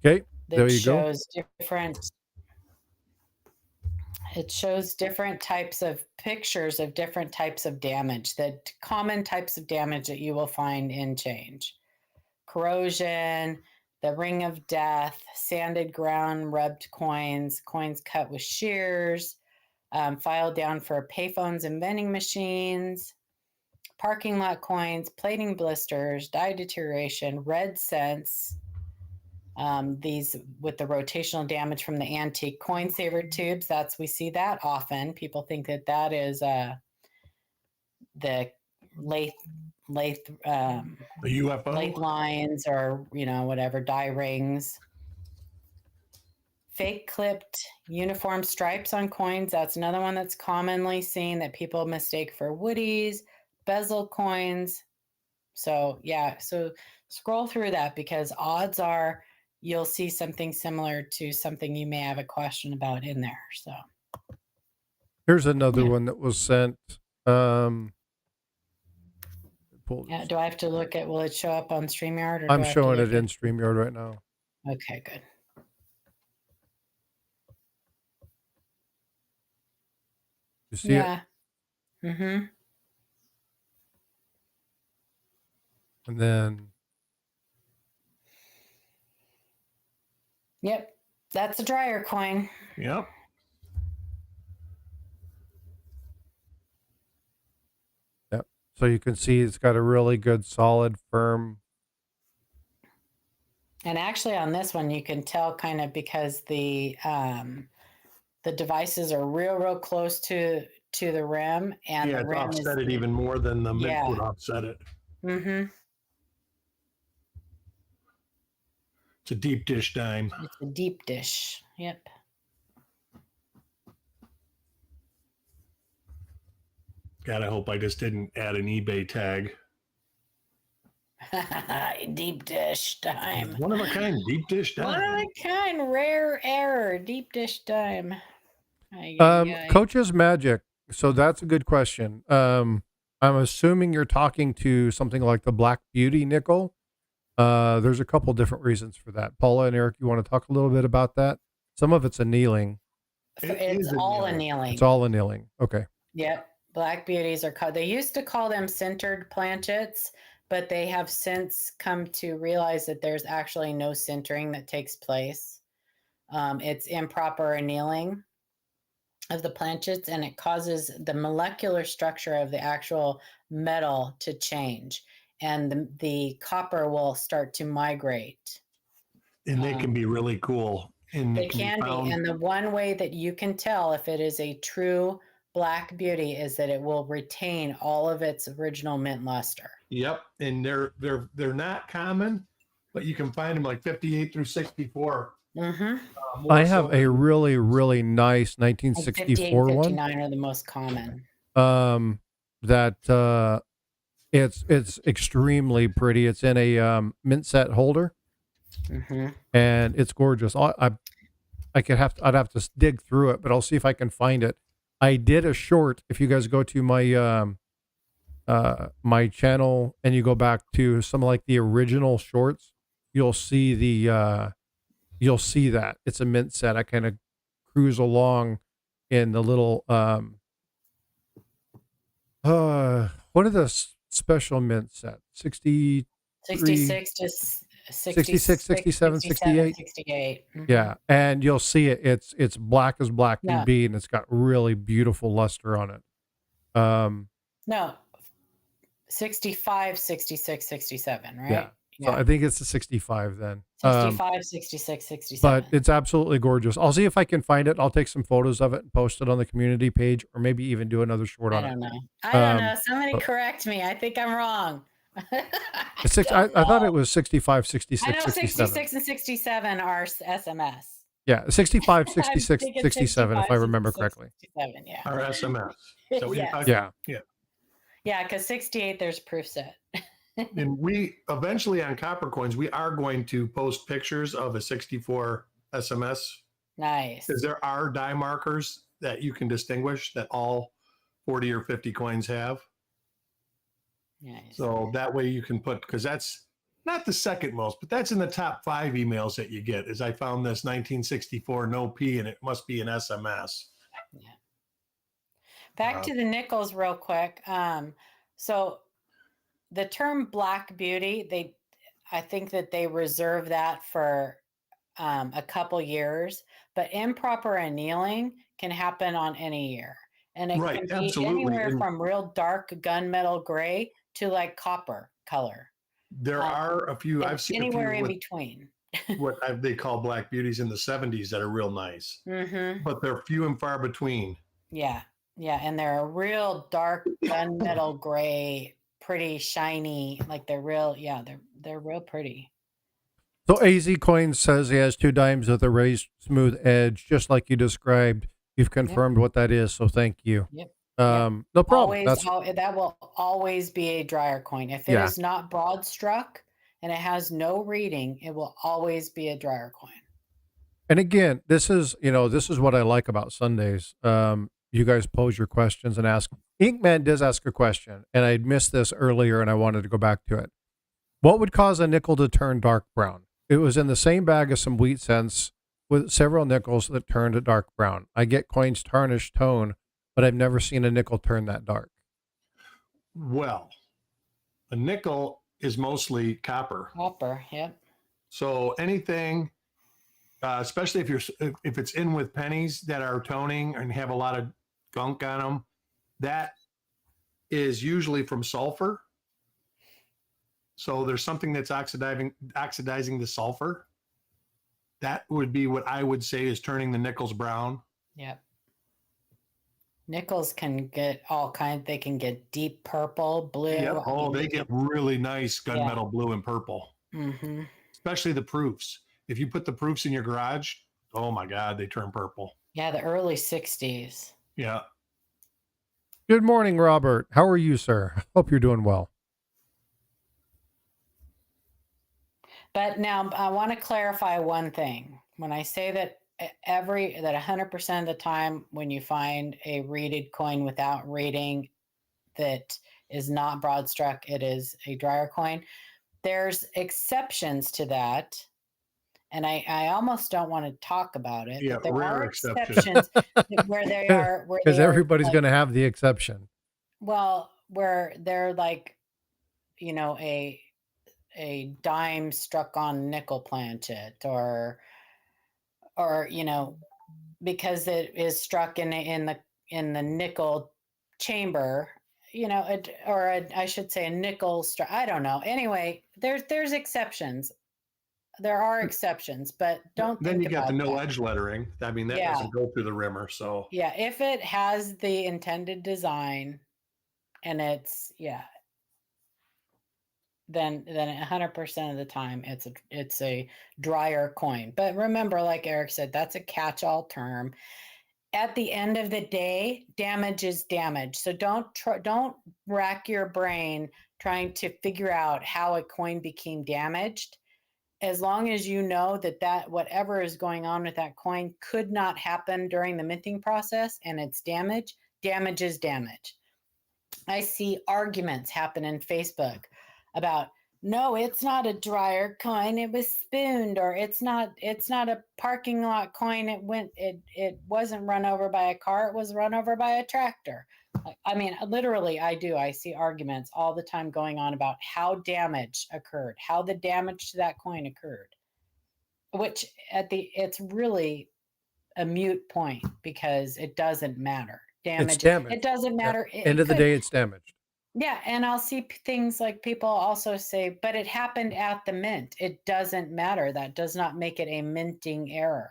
Okay, that there you go. shows different. It shows different types of pictures of different types of damage, that common types of damage that you will find in change. Corrosion, the ring of death, sanded ground, rubbed coins, coins cut with shears, filed down for payphones and vending machines, parking lot coins, plating blisters, dye deterioration, red cents, these with the rotational damage from the antique coin saver tubes. We see that often. People think that is the lathe The UFO? lathe lines, or whatever, die rings. Fake clipped uniform stripes on coins. That's another one that's commonly seen that people mistake for woodies. Bezel coins. So yeah, so scroll through that, because odds are you'll see something similar to something you may have a question about in there. So here's another one that was sent. Yeah, do I have to look at, will it show up on StreamYard? Or I'm showing it in StreamYard right now. Okay, good. You see it? Mm-hmm. And then Yep, that's a dryer coin. Yep. Yep. So you can see it's got a really good, solid, firm. And actually on this one, you can tell kind of because the devices are real close to the rim, and the rim offset it even more than the mint would offset it. Mm-hmm. It's a deep dish dime. It's a deep dish. Yep. God, I hope I just didn't add an eBay tag. Deep dish dime. One of a kind, deep dish dime. One of a kind, rare error, deep dish dime. Coach's Magic. So that's a good question. I'm assuming you're talking to something like the Black Beauty nickel. There's a couple different reasons for that. Paula and Eric, you want to talk a little bit about that? Some of it's annealing. It's all annealing. It's all annealing. Okay. Yep. Black Beauties are called, they used to call them sintered planchets, but they have since come to realize that there's actually no sintering that takes place. It's improper annealing of the planchets, and it causes the molecular structure of the actual metal to change, and the copper will start to migrate. And they can be really cool. And they can be. And the one way that you can tell if it is a true Black Beauty is that it will retain all of its original mint luster. Yep, and they're not common, but you can find them like 58 through 64. Mm-hmm. I have a really, really nice 1964 one. 59 are the most common. That it's extremely pretty. It's in a mint set holder, and it's gorgeous. I'd have to dig through it, but I'll see if I can find it. I did a short. If you guys go to my my channel and you go back to some like the original shorts, you'll see that it's a mint set. I kind of cruise along in the little what are the special mint set? 63, 66 to 66, 67, 68. 68. Yeah, and you'll see it's black as black can No, be, and it's got really beautiful luster on it. no, 65, 66, 67, Yeah. right? So I think it's the 65 then. 65, 66, But 67. it's absolutely gorgeous. I'll see if I can find it. I'll take some photos of it and post it on the community page, or maybe even do another short I on it. don't know. I don't know. Somebody but correct me. I think I'm wrong. I I thought it was 65, 66, I know 67. 66 and 67 are SMS. Yeah, 65, I'm 66, thinking 67, if I 65, remember 66, correctly. 67, yeah. Our SMS. So we, Yes. Yeah. yeah. Yeah, because 68, there's proof set. And we eventually on copper coins, we are going to post pictures of a 64 SMS Nice. because there are die markers that you can distinguish that all 40 or 50 coins have. Nice. So that way you can put, because that's not the second most, but that's in the top 5 emails that you get. Is I found this 1964 no P and it must be an SMS. Yeah. Back to the nickels real quick. So the term Black Beauty, I think that they reserve that for a couple years, but improper annealing can happen on any year. And it Right, can be absolutely. anywhere And from real dark gunmetal gray to like copper color. there are a few, I've seen anywhere a few in with between. they call black beauties in the 70s that are real nice, but they're few and far between. Yeah. Yeah. And they're a real dark gunmetal gray, pretty shiny, like they're real. Yeah. They're real pretty. So AZ Coins says he has 2 dimes with a raised smooth edge, just like you described. You've confirmed what that is, so thank you. Yep. No problem. That will always be a dryer coin. If it is not broad struck and it has no reading, it will always be a dryer coin. And again, this is what I like about Sundays. You guys pose your questions and ask. Inkman does ask a question, and I missed this earlier, and I wanted to go back to it. What would cause a nickel to turn dark brown? It was in the same bag as some wheat cents with several nickels that turned a dark brown. I get coins tarnished tone, but I've never seen a nickel turn that dark. Well, a nickel is mostly copper. Copper, yep. So anything, especially if it's in with pennies that are toning and have a lot of gunk on them, that is usually from sulfur. So there's something that's oxidizing the sulfur. That would be what I would say is turning the nickels brown. Yep. Nickels can get all kinds. They can get deep purple, blue. Yep. Oh, they get really nice gunmetal blue and purple. Mm-hmm. Especially the proofs. If you put the proofs in your garage, oh my God, they turn purple. Yeah, the early 60s. Yeah. Good morning, Robert. How are you, sir? Hope you're doing well. But now I want to clarify one thing. When I say that 100% of the time when you find a reeded coin without reading that is not broad struck, it is a dryer coin. There's exceptions to that. And I almost don't want to talk about it. Yeah, but there rare are exceptions. where they are. Because everybody's going to have the exception. Well, where they're like, a dime struck on nickel planchet or because it is struck in the nickel chamber, I should say a nickel struck. I don't know. Anyway, there's exceptions. There are exceptions, but don't. Then think you got the about no that. edge lettering. I mean, that doesn't go through the rimmer. So yeah, if it has the intended design, and it's then 100% of the time it's a dryer coin. But remember, like Eric said, that's a catch-all term. At the end of the day, damage is damage. So don't rack your brain trying to figure out how a coin became damaged. As long as you know that whatever is going on with that coin could not happen during the minting process and it's damage is damage. I see arguments happen in Facebook about, no, it's not a dryer coin, it was spooned, or it's not a parking lot coin, it wasn't run over by a car, it was run over by a tractor. I mean, literally, I see arguments all the time going on about how damage occurred, how the damage to that coin occurred, which it's really a mute point because it doesn't matter. It's Damage, damaged. it doesn't matter. End of the day, it's damaged. Yeah, and I'll see things like people also say, but it happened at the mint. It doesn't matter. That does not make it a minting error.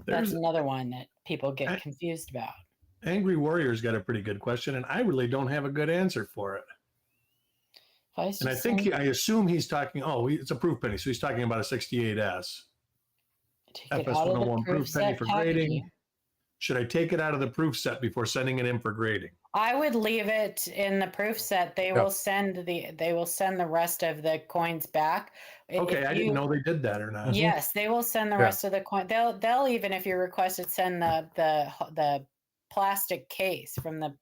That's another one that people get confused about. Angry Warrior's got a pretty good question, and I really don't have a good answer for it. And I assume he's talking, it's a proof penny, so he's talking about a 68S. FS101 proof penny for grading. Should I take it out of the proof set before sending it in for grading? I would leave it in the proof set. They will send the rest of the coins back. Okay, I didn't know they did that or not. Yes, they will send the rest of the coin. They'll even, if you request it, send the plastic case from the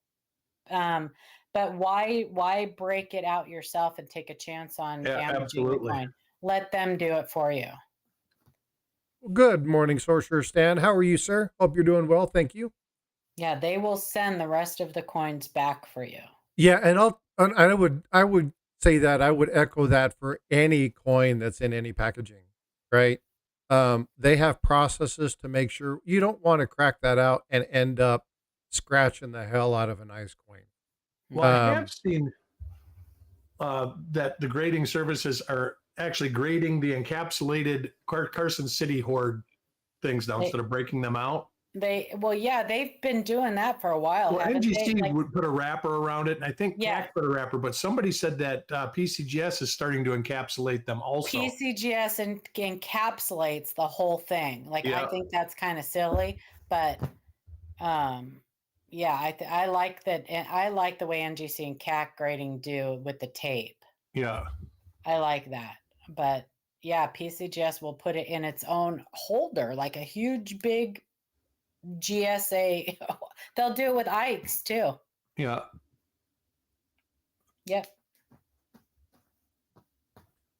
but why break it out yourself and take a chance on damaging the coin? Let them do it for you. Good morning, Sorcerer Stan. How are you, sir? Hope you're doing well. Thank you. Yeah, they will send the rest of the coins back for you. Yeah, and I would say that I would echo that for any coin that's in any packaging, right? They have processes to make sure you don't want to crack that out and end up scratching the hell out of a nice coin. Well, I have seen that the grading services are actually grading the encapsulated Carson City hoard things now instead of breaking them out. They've been doing that for a while. Well, NGC would put a wrapper around it, and I think CAC put a wrapper, but somebody said that PCGS is starting to encapsulate them also. PCGS encapsulates the whole thing. I think that's kind of silly, but I like that. I like the way NGC and CAC grading do with the tape. Yeah, I like that. But yeah, PCGS will put it in its own holder, like a huge big GSA. They'll do it with Ikes too. Yeah. Yep.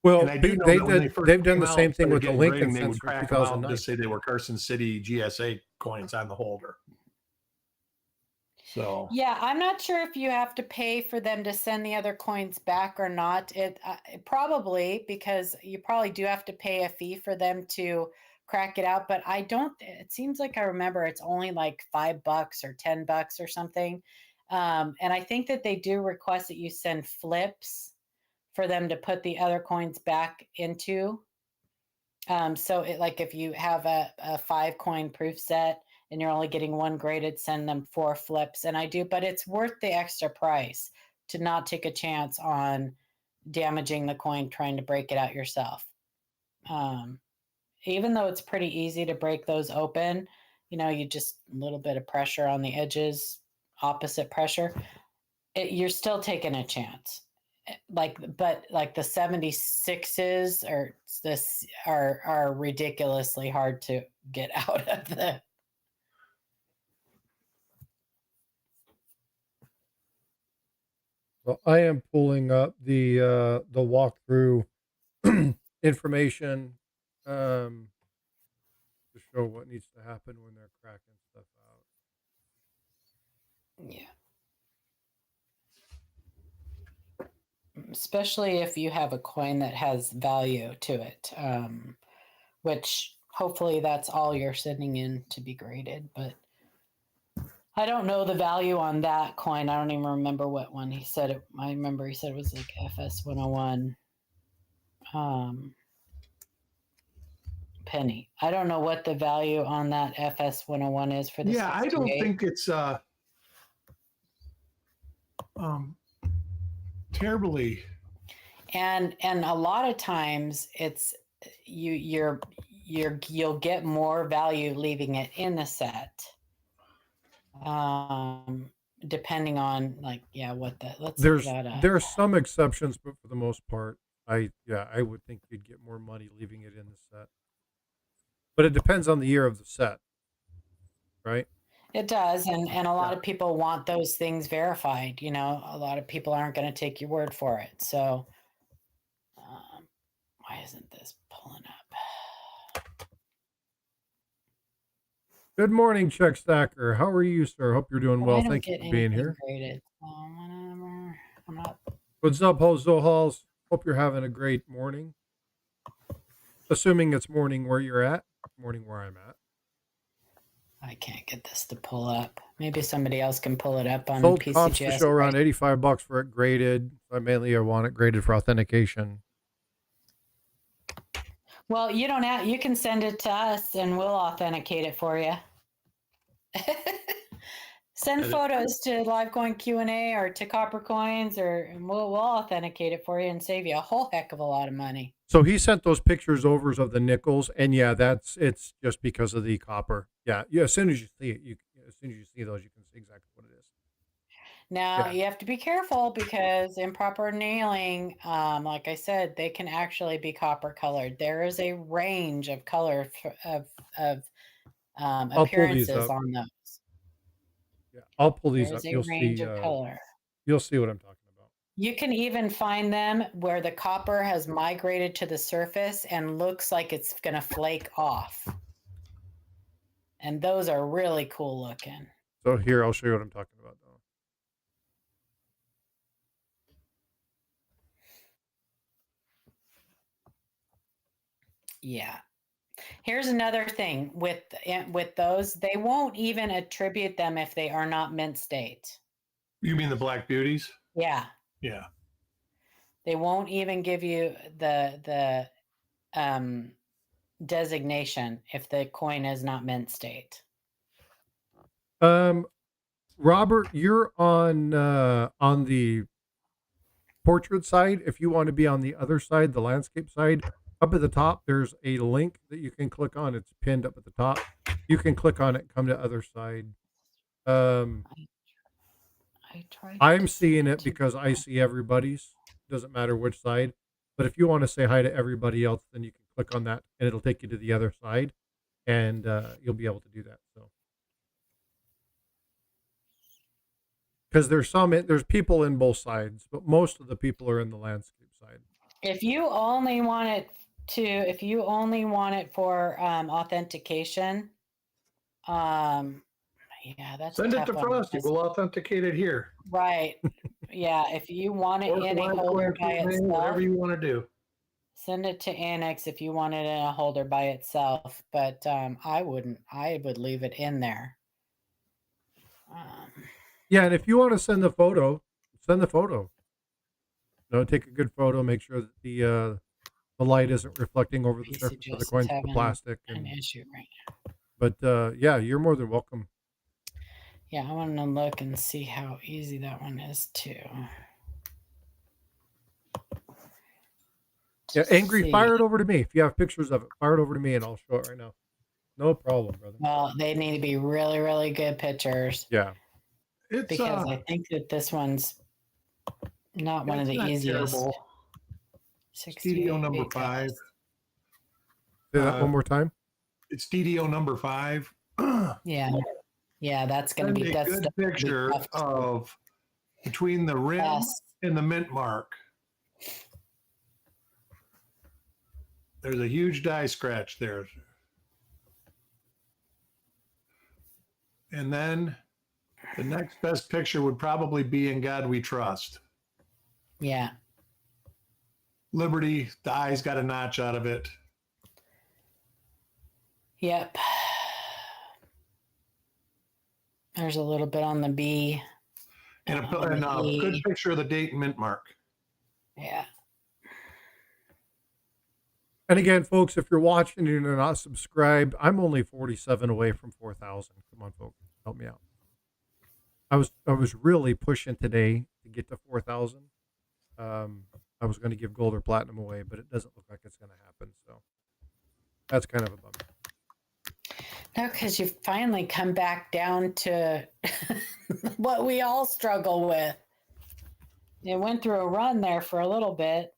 Well, they've done the same thing with the Lincoln since they would crack 2009. Just say they were Carson City GSA coins on the holder. So yeah, I'm not sure if you have to pay for them to send the other coins back or not. It probably, because you probably do have to pay a fee for them to crack it out. But I don't. It seems like I remember it's only like $5 or $10 or something. And I think that they do request that you send flips for them to put the other coins back into. So if you have a 5-coin proof set and you're only getting one graded, send them 4 flips. And I do, but it's worth the extra price to not take a chance on damaging the coin trying to break it out yourself. Even though it's pretty easy to break those open, you just a little bit of pressure on the edges, opposite pressure, you're still taking a chance. But the 76s are ridiculously hard to get out of the. Well, I am pulling up the walkthrough information to show what needs to happen when they're cracking stuff out. Yeah. Especially if you have a coin that has value to it, which hopefully that's all you're sending in to be graded. But I don't know the value on that coin. I don't even remember what one he said. I remember he said it was like FS101 penny. I don't know what the value on that FS101 is for the. Yeah, 68. I don't think it's terribly. And a lot of times it's you'll get more value leaving it in the set. Depending on there are some exceptions, but for the most part, I would think you'd get more money leaving it in the set. But it depends on the year of the set, right? It does, and a lot of people want those things verified. You know, a lot of people aren't going to take your word for it. So, why isn't this pulling up? Good morning, Chuck Stacker. How are you, sir? Hope you're doing well. I don't Thank you get for being anything here. graded. Whatever. I'm not. What's up, Hozo Halls? Hope you're having a great morning. Assuming it's morning where you're at, morning where I'm at. I can't get this to pull up. Maybe somebody else can pull it up on Sold comps to PCGS. show around $85 for it graded. I mainly want it graded for authentication. Well, you don't have. You can send it to us, and we'll authenticate it for you. Send photos to LiveCoin Q&A or to Copper Coins, and we'll authenticate it for you and save you a whole heck of a lot of money. So he sent those pictures over of the nickels, and yeah, it's just because of the copper. Yeah. As soon as you see it, as soon as you see those, you can see exactly what it is. Now you have to be careful because improper nailing, like I said, they can actually be copper colored. There is a range of color of appearances on those. Yeah, I'll pull these There's up. a You'll range see. of color. You'll see what I'm talking about. You can even find them where the copper has migrated to the surface and looks like it's going to flake off. And those are really cool looking. So here, I'll show you what I'm talking about, though. Yeah. Here's another thing with those, they won't even attribute them if they are not mint state. You mean the Black Beauties? Yeah. Yeah. They won't even give you the designation if the coin is not mint state. Robert, you're on the portrait side. If you want to be on the other side, the landscape side, up at the top, there's a link that you can click on. It's pinned up at the top. You can click on it, come to the other side. I'm seeing it because I see everybody's. Doesn't matter which side. But if you want to say hi to everybody else, then you can click on that, and it'll take you to the other side, and you'll be able to do that. So, because there's people in both sides, but most of the people are in the landscape side. If you only want it for authentication, yeah, that's send it to Frosty. We'll authenticate it here. Right. Yeah, if you want it in a holder by itself, whatever you want to do. Send it to Annex if you want it in a holder by itself. But I wouldn't. I would leave it in there. Yeah, and if you want to send the photo, send the photo. Take a good photo. Make sure that the light isn't reflecting over the surface of the coins, the plastic. An issue right now. But yeah, you're more than welcome. Yeah, I want to look and see how easy that one is too. Yeah, Angry, fire it over to me. If you have pictures of it, fire it over to me and I'll show it right now. No problem, brother. Well, they need to be really, really good pictures. Yeah. Because I think that this one's not one of the easiest. DDO number 5. Say that one more time. It's DDO number 5. Yeah. Yeah, that's going to be a good picture of between the rim and the mint mark. There's a huge die scratch there. And then the next best picture would probably be In God We Trust. Yeah. Liberty, the eye's got a notch out of it. Yep. There's a little bit on the B. And a good picture of the date and mint mark. Yeah. And again, folks, if you're watching and you're not subscribed, I'm only 47 away from 4,000. Come on, folks, help me out. I was really pushing today to get to 4,000. I was going to give gold or platinum away, but it doesn't look like it's going to happen. So that's kind of a bummer. No, because you finally come back down to what we all struggle with. You went through a run there for a little bit.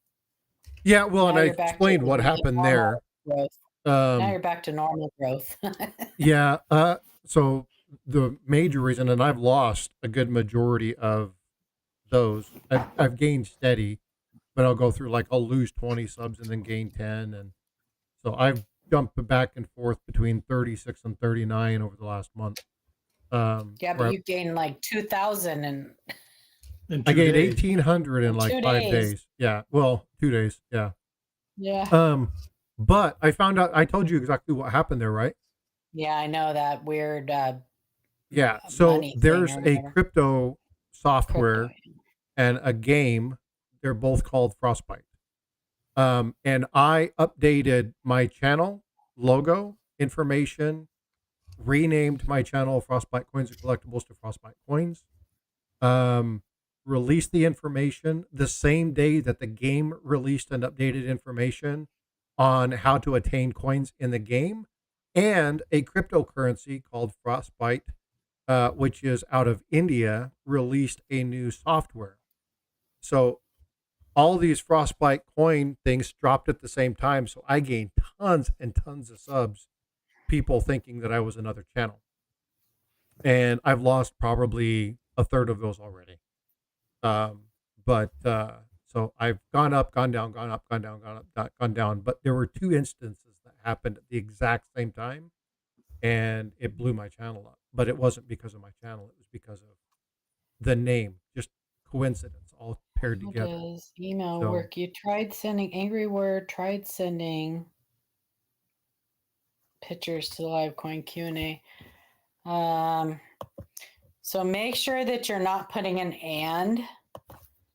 Yeah, well, and I explained what happened there. Now you're back to normal growth. Yeah. So the major reason, and I've lost a good majority of those. I've gained steady, but I'll go through, like, I'll lose 20 subs and then gain 10, and so I've jumped back and forth between 36 and 39 over the last month. Yeah, but you gained like 2,000 and I gained 1,800 in like 5 days. Yeah, well, 2 days. Yeah. Yeah. But I found out. I told you exactly what happened there, right? Yeah, I know that weird. Yeah. So money thing there's or a whatever. crypto software Crypto. and a game. They're both called Frostbyte. And I updated my channel logo information, renamed my channel Frostbyte Coins and Collectibles to Frostbyte Coins. Released the information the same day that the game released and updated information on how to attain coins in the game, and a cryptocurrency called Frostbyte, which is out of India, released a new software. So all these Frostbyte coin things dropped at the same time. So I gained tons and tons of subs, people thinking that I was another channel. And I've lost probably a third of those already. So I've gone up, gone down, gone up, gone down, gone up, gone down. But there were 2 instances that happened at the exact same time, and it blew my channel up. But it wasn't because of my channel; it was because of the name, just coincidence, all paired How together. does email So- work? You tried sending angry word. Tried sending pictures to the Livecoin Q&A. So make sure that you're not putting an and.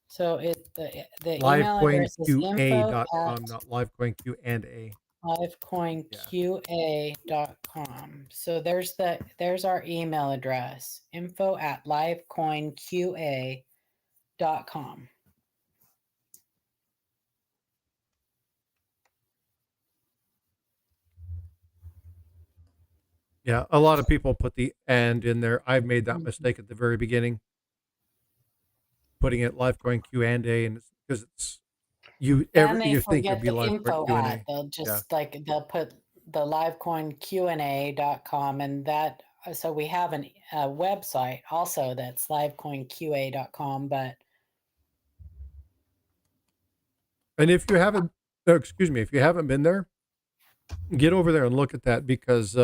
So the email address is livecoinqa.com, not livecoinq&a. livecoinqa.com. So there's our email address, info@livecoinqa.com. Yeah, a lot of people put the and in there. I've made that mistake at the very beginning, putting it Livecoin Q&A, and because it's you think it'd be the Livecoin info Q&A. at. They'll just they'll put the livecoinqa.com, and that so we have a website also that's livecoinqa.com, but And if you haven't, if you haven't been there, get over there and look at that, because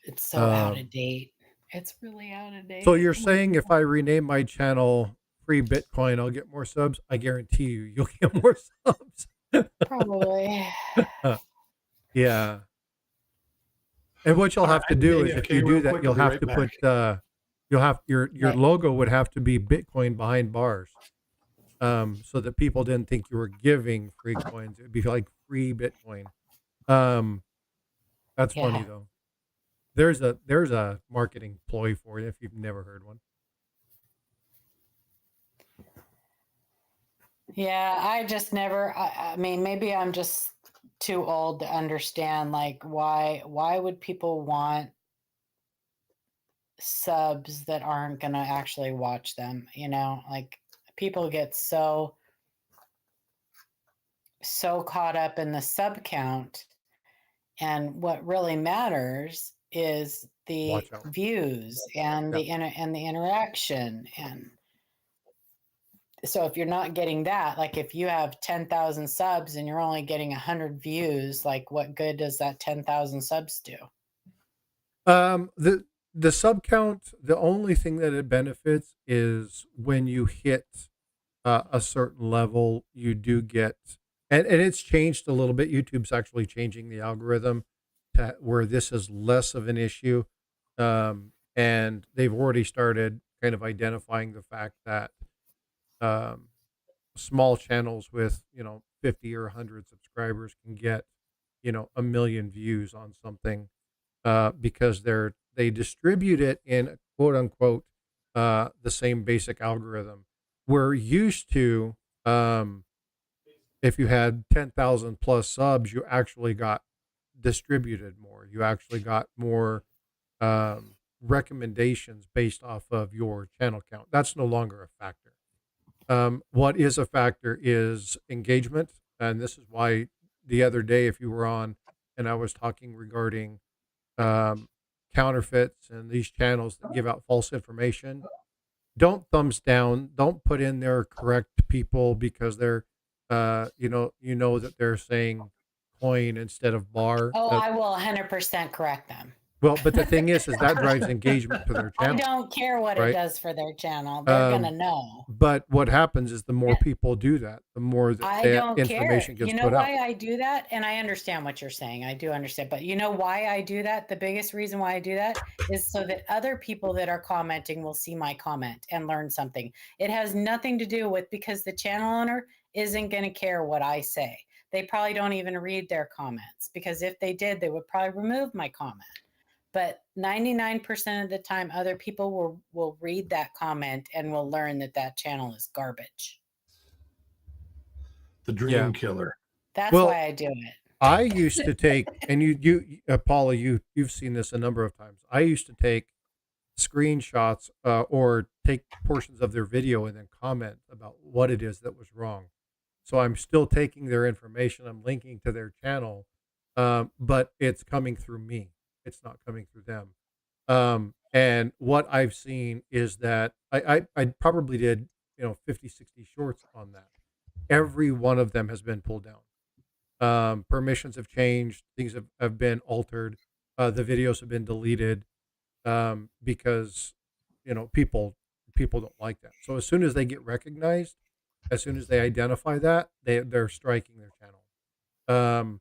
it's so out of date. It's really out of date. So you're saying if I rename my channel Free Bitcoin, I'll get more subs? I guarantee you'll get more subs. Probably. Yeah. And what you'll have to do is, if you do that, you'll have to put you'll have your logo would have to be Bitcoin behind bars, so that people didn't think you were giving free coins. It'd be like Free Bitcoin. That's funny though. There's a marketing ploy for you if you've never heard one. Yeah, I just never. I mean, maybe I'm just too old to understand. Like, why would people want subs that aren't gonna actually watch them? You know, like people get so caught up in the sub count, and what really matters is the views and the interaction. And so if you're not getting that, like if you have 10,000 subs and you're only getting 100 views, like what good does that 10,000 subs do? The sub count, the only thing that it benefits is when you hit a certain level, you do get, and it's changed a little bit. YouTube's actually changing the algorithm to where this is less of an issue. And they've already started kind of identifying the fact that small channels with 50 or 100 subscribers can get 1 million views on something, because they distribute it in quote unquote the same basic algorithm. We're used to, if you had 10,000 plus subs, you actually got distributed more. You actually got more recommendations based off of your channel count. That's no longer a factor. What is a factor is engagement. And this is why the other day, if you were on and I was talking regarding counterfeits and these channels that give out false information, don't thumbs down. Don't put in their correct people because they're, you know that they're saying coin instead of bar. Oh, I will 100% correct them. Well, but the thing is that drives engagement to their I channel, don't care what it right? does for their channel. They're going to Um, know. but what happens is the more people do that, the more that I that don't care. information gets You know put out. why I do that? And I understand what you're saying. I do understand. But you know why I do that? The biggest reason why I do that is so that other people that are commenting will see my comment and learn something. It has nothing to do with because the channel owner isn't going to care what I say. They probably don't even read their comments because if they did, they would probably remove my comment. But 99% of the time, other people will read that comment and will learn that that channel is garbage. The dream Yeah. killer. That's Well, why I do it. I used to take, and Paula, you've seen this a number of times. I used to take screenshots or take portions of their video and then comment about what it is that was wrong. So I'm still taking their information. I'm linking to their channel, but it's coming through me. It's not coming through them. And what I've seen is that I probably did 50, 60 shorts on that. Every one of them has been pulled down. Permissions have changed. Things have been altered. The videos have been deleted because people don't like that. So as soon as they get recognized, as soon as they identify that, they're striking their channel.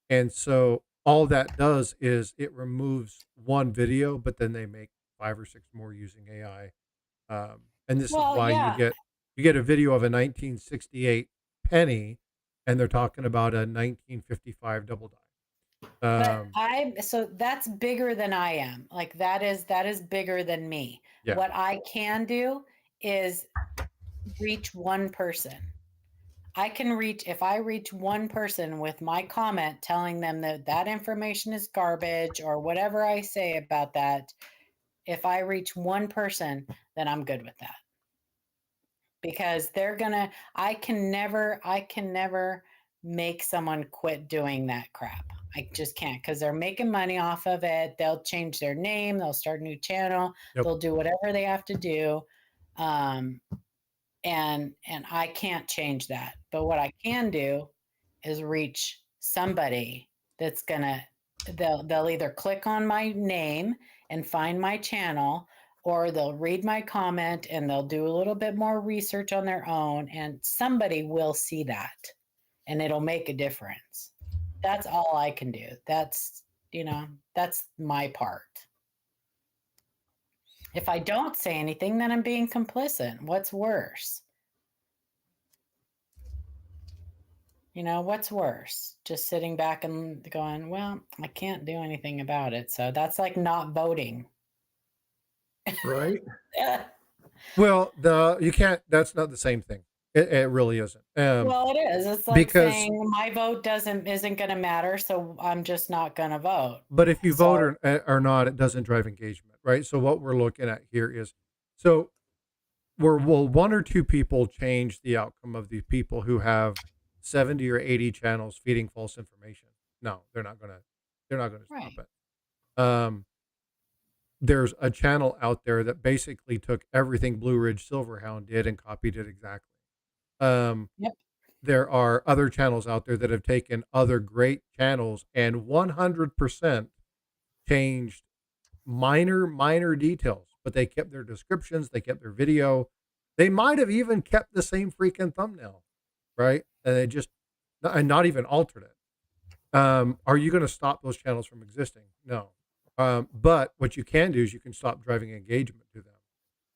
And so all that does is it removes one video, but then they make 5 or 6 more using AI. And this is why you get a video of a 1968 penny, and they're talking about a 1955 double die. So that's bigger than I am. Like that is bigger than me. Yeah. What I can do is reach one person. If I reach one person with my comment telling them that information is garbage or whatever I say about that, if I reach one person, then I'm good with that. Because I can never make someone quit doing that crap. I just can't because they're making money off of it. They'll change their name. They'll start a new channel. Yep. They'll do whatever they have to do. And I can't change that. But what I can do is reach somebody that's they'll either click on my name and find my channel, or they'll read my comment and they'll do a little bit more research on their own, and somebody will see that and it'll make a difference. That's all I can do. That's my part. If I don't say anything, then I'm being complicit. What's worse? What's worse? Just sitting back and going, well, I can't do anything about it. So that's like not voting. Right. Well, you can't. That's not the same thing. It really isn't. Well, it is. It's like saying my vote isn't going to matter, so I'm just not going to vote. But if you vote or not, it doesn't drive engagement, right? So what we're looking at here is, will 1 or 2 people change the outcome of the people who have 70 or 80 channels feeding false information? No, they're not gonna stop it. There's a channel out there that basically took everything Blue Ridge Silverhound did and copied it exactly. Yep. There are other channels out there that have taken other great channels and 100% changed minor details, but they kept their descriptions, they kept their video. They might have even kept the same freaking thumbnail, right? And they just, and not even altered it. Are you going to stop those channels from existing? No. But what you can do is you can stop driving engagement to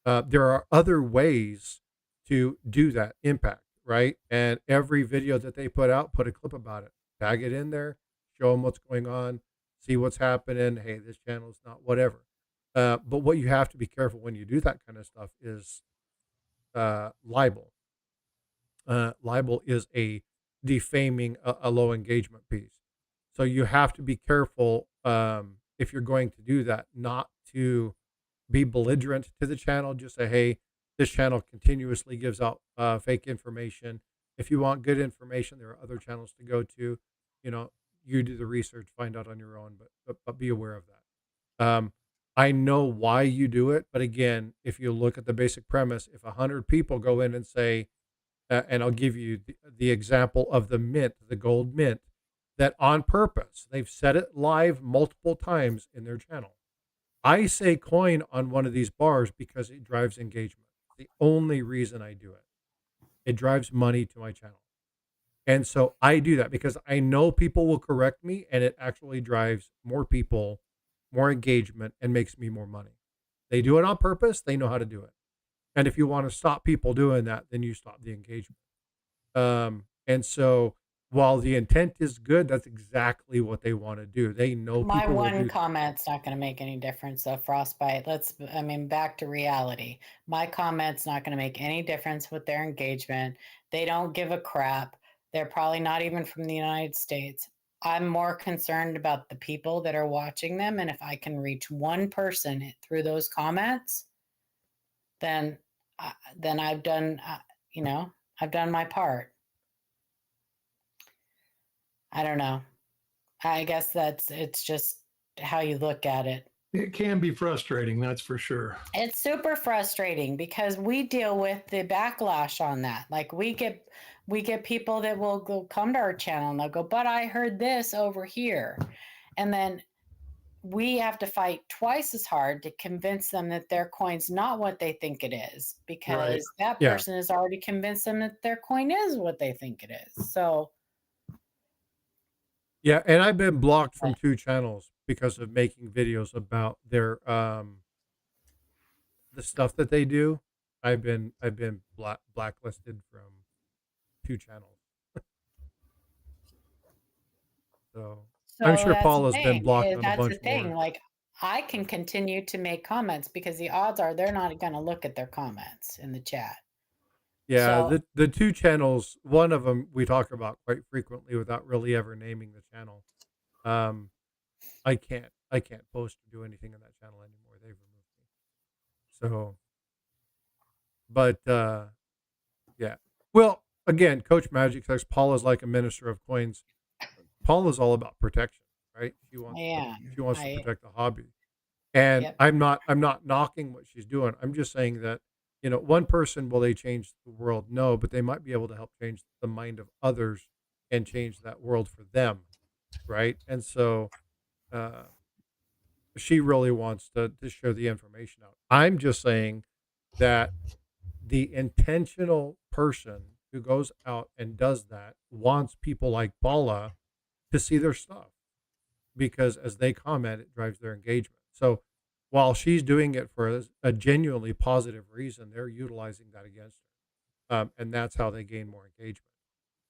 them. There are other ways to do that impact, right? And every video that they put out, put a clip about it, tag it in there, show them what's going on, see what's happening. Hey, this channel is not whatever. But what you have to be careful when you do that kind of stuff is libel. Libel is a defaming a low engagement piece. So you have to be careful if you're going to do that, not to be belligerent to the channel. Just say, hey, this channel continuously gives out fake information. If you want good information, there are other channels to go to. You do the research, find out on your own, but be aware of that. I know why you do it, but again, if you look at the basic premise, if 100 people go in and say, and I'll give you the example of the mint, the gold mint, that on purpose, they've said it live multiple times in their channel. I say coin on one of these bars because it drives engagement. The only reason I do it. It drives money to my channel. And so I do that because I know people will correct me, and it actually drives more people, more engagement, and makes me more money. They do it on purpose. They know how to do it. And if you want to stop people doing that, then you stop the engagement. And so while the intent is good, that's exactly what they want to do. They know My people will one do. comment's not going to make any difference, though. Frostbite. Back to reality. My comment's not going to make any difference with their engagement. They don't give a crap. They're probably not even from the United States. I'm more concerned about the people that are watching them, and if I can reach one person through those comments, then I've done, I've done my part. I don't know. I guess it's just how you look at it. It can be frustrating, that's for sure. It's super frustrating because we deal with the backlash on that. Like we get people that will go come to our channel and they'll go, but I heard this over here. And then we have to fight twice as hard to convince them that their coin's not what they think it is, because that Yeah. person has already convinced them that their coin is what they think it is. So Yeah, and I've been blocked from 2 channels because of making videos about their the stuff that they do. I've been blacklisted from 2 channels. So I'm sure that's Paul the has been thing. blocked on a That's the bunch thing. more. Like I can continue to make comments because the odds are they're not going to look at their comments in the chat. Yeah, So the 2 channels, one of them we talk about quite frequently without really ever naming the channel. I can't post or do anything on that channel anymore. They've removed me. So, but yeah. Well, again, Coach Magic says Paul is like a minister of coins. Paul is all about protection, right? She wants to protect the hobby. And Yep. I'm not knocking what she's doing. I'm just saying that, one person, will they change the world? No, but they might be able to help change the mind of others and change that world for them, right? And so she really wants to share the information out. I'm just saying that the intentional person who goes out and does that wants people like Paula to see their stuff, because as they comment, it drives their engagement. So while she's doing it for a genuinely positive reason, they're utilizing that against her. And that's how they gain more engagement.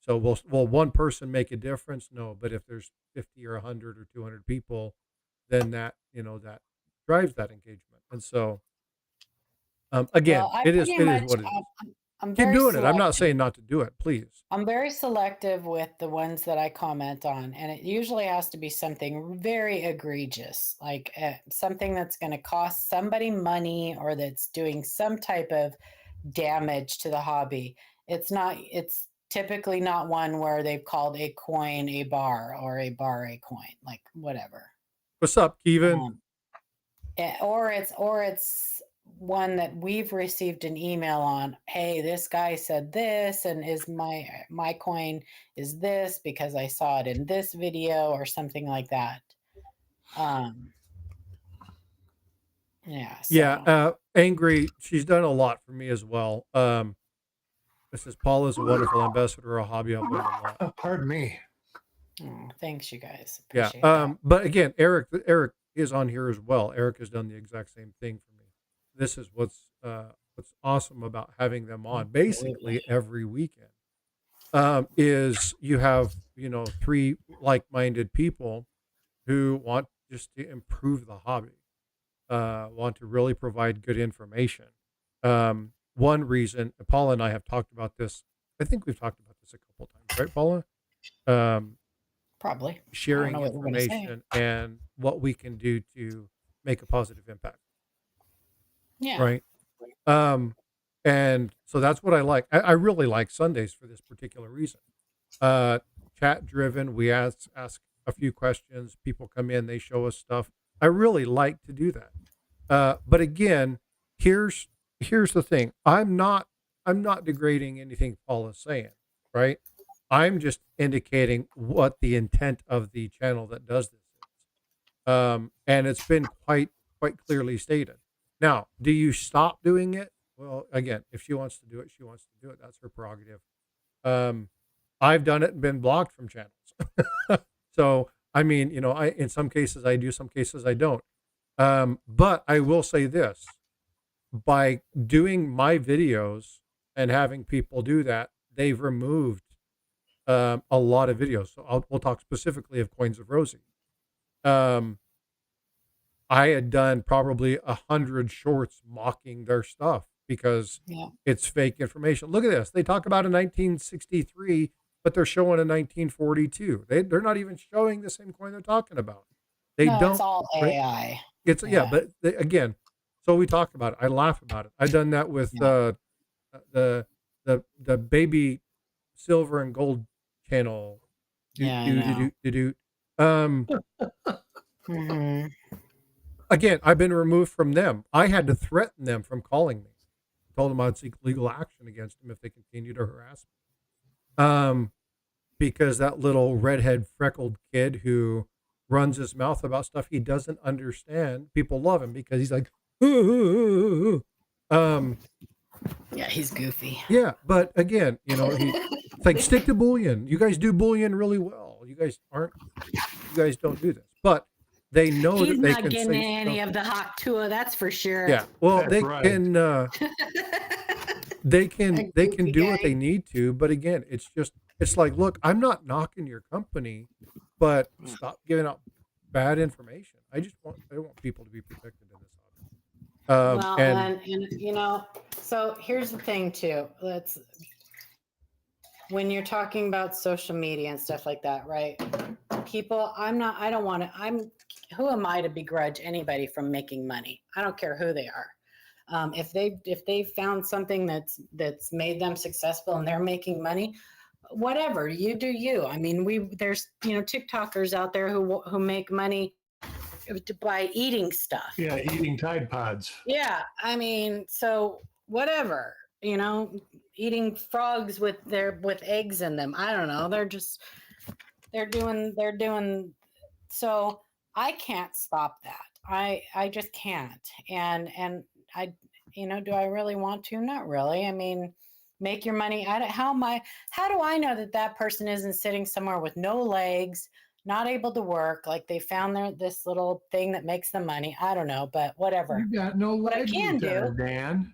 So will one person make a difference? No, but if there's 50 or 100 or 200 people, then that drives that engagement. And so again, Well, I it is pretty much what it is. I'm Keep very doing it. I'm not selective. saying not to do it, please. I'm very selective with the ones that I comment on, and it usually has to be something very egregious, like something that's going to cost somebody money or that's doing some type of damage to the hobby. It's typically not one where they've called a coin a bar or a bar a coin, like whatever. What's up, Kevin? Or it's one that we've received an email on, hey, this guy said this, and is my coin is this because I saw it in this video or something like that. Angry, she's done a lot for me as well. This is Paul is a wonderful ambassador, a hobby. I've learned a lot. Pardon me. Oh, thanks, you guys. Yeah. Appreciate that. But again, Eric is on here as well. Eric has done the exact same thing for me. This is what's awesome about having them on basically every weekend. Is you have 3 like-minded people who want just to improve the hobby, want to really provide good information. One reason, Paula and I have talked about this. I think we've talked about this a couple of times, right, Paula? Probably sharing information and what we can do to make a positive impact. Yeah. Right. And so that's what I like. I really like Sundays for this particular reason. Chat driven. We ask a few questions. People come in, they show us stuff. I really like to do that. But again, here's the thing. I'm not degrading anything Paul is saying, right? I'm just indicating what the intent of the channel that does this is. And it's been quite clearly stated. Now, do you stop doing it? Well, again, if she wants to do it, she wants to do it. That's her prerogative. I've done it and been blocked from channels. So, I mean, in some cases I do, some cases I don't. But I will say this, by doing my videos and having people do that, they've removed a lot of videos. So we'll talk specifically of Coins of Rosie. I had done probably 100 shorts mocking their stuff because it's fake information. Look at this. They talk about a 1963, but they're showing a 1942. They're not even showing the same coin they're talking about. It's all AI. It's but again, so we talk about it. I laugh about it. I've done that with the baby silver and gold channel. Again, I've been removed from them. I had to threaten them from calling me. I told them I'd seek legal action against them if they continue to harass me. Because that little redhead freckled kid who runs his mouth about stuff he doesn't understand, people love him because he's like, ooh. Yeah, he's goofy. Yeah, but again, it's like, stick to Boolean. You guys do Boolean really well. You guys don't do this. But they know he's that they not can getting say any of the hot tua, that's for sure. Yeah, well, That's right. they can do what they need to, but again, it's like, look, I'm not knocking your company, but stop giving out bad information. I want people to be protected in this hobby. And so here's the thing too. When you're talking about social media and stuff like that, right? People, who am I to begrudge anybody from making money? I don't care who they are. If they found something that's made them successful and they're making money, whatever, you do you. I mean, there's TikTokers out there who make money by eating stuff. Yeah, eating Tide Pods. Yeah, I mean, so whatever, eating frogs with eggs in them. I don't know. They're doing. So I can't stop that. I just can't. And I, do I really want to? Not really. I mean, make your money. How do I know that person isn't sitting somewhere with no legs, not able to work, like they found this little thing that makes them money? I don't know, but whatever. You got no What legs I can do, Dan.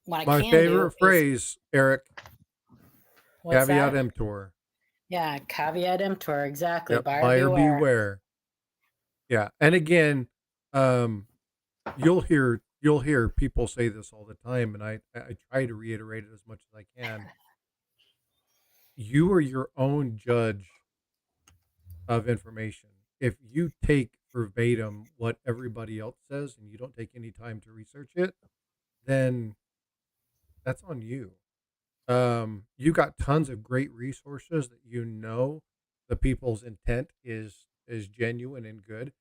My favorite phrase, Eric. Caveat emptor. Yeah, caveat emptor. Exactly. Yep, buyer beware. Yeah, and again, you'll hear people say this all the time, and I try to reiterate it as much as I can. You are your own judge of information. If you take verbatim what everybody else says and you don't take any time to research it, then that's on you. You got tons of great resources that the people's intent is genuine and good.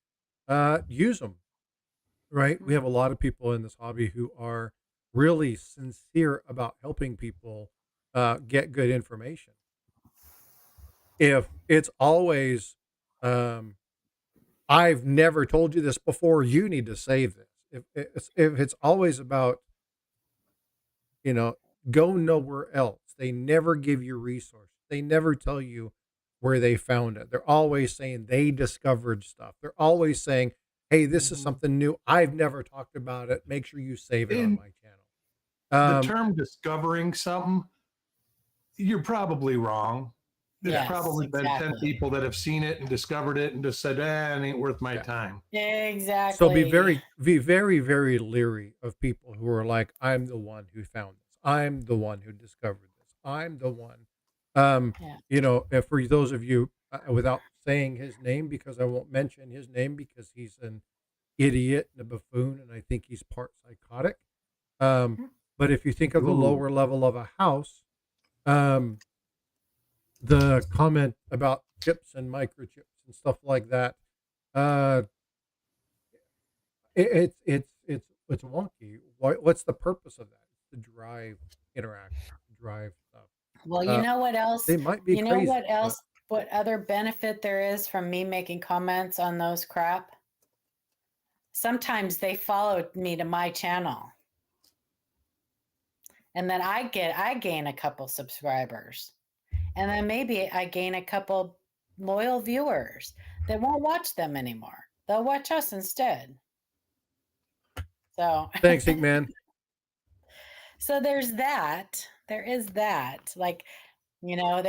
Use them, right? We have a lot of people in this hobby who are really sincere about helping people get good information. If it's always, I've never told you this before, you need to save this. If it's always about, go nowhere else. They never give you resources. They never tell you where they found it. They're always saying they discovered stuff. They're always saying, hey, this is something new. I've never talked about it. Make sure you save it on my channel. The term discovering something, you're probably wrong. There's probably been 10 people that have seen it and discovered it and just said, it ain't worth my time. Exactly. So be very, very leery of people who are like, I'm the one who found this. I'm the one who discovered this. I'm the one. If for those of you, without saying his name, because I won't mention his name because he's an idiot and a buffoon, and I think he's part psychotic. But if you think of the lower level of a house, the comment about chips and microchips and stuff like that, it's wonky. What's the purpose of that? To drive interaction, to drive stuff. Well, you know what else? They might be You know crazy. what else? What other benefit there is from me making comments on those crap? Sometimes they follow me to my channel. And then I gain a couple subscribers. And then maybe I gain a couple loyal viewers that won't watch them anymore. They'll watch us instead. So Thanks, Ink Man. so there's that. There is that. Like, you know,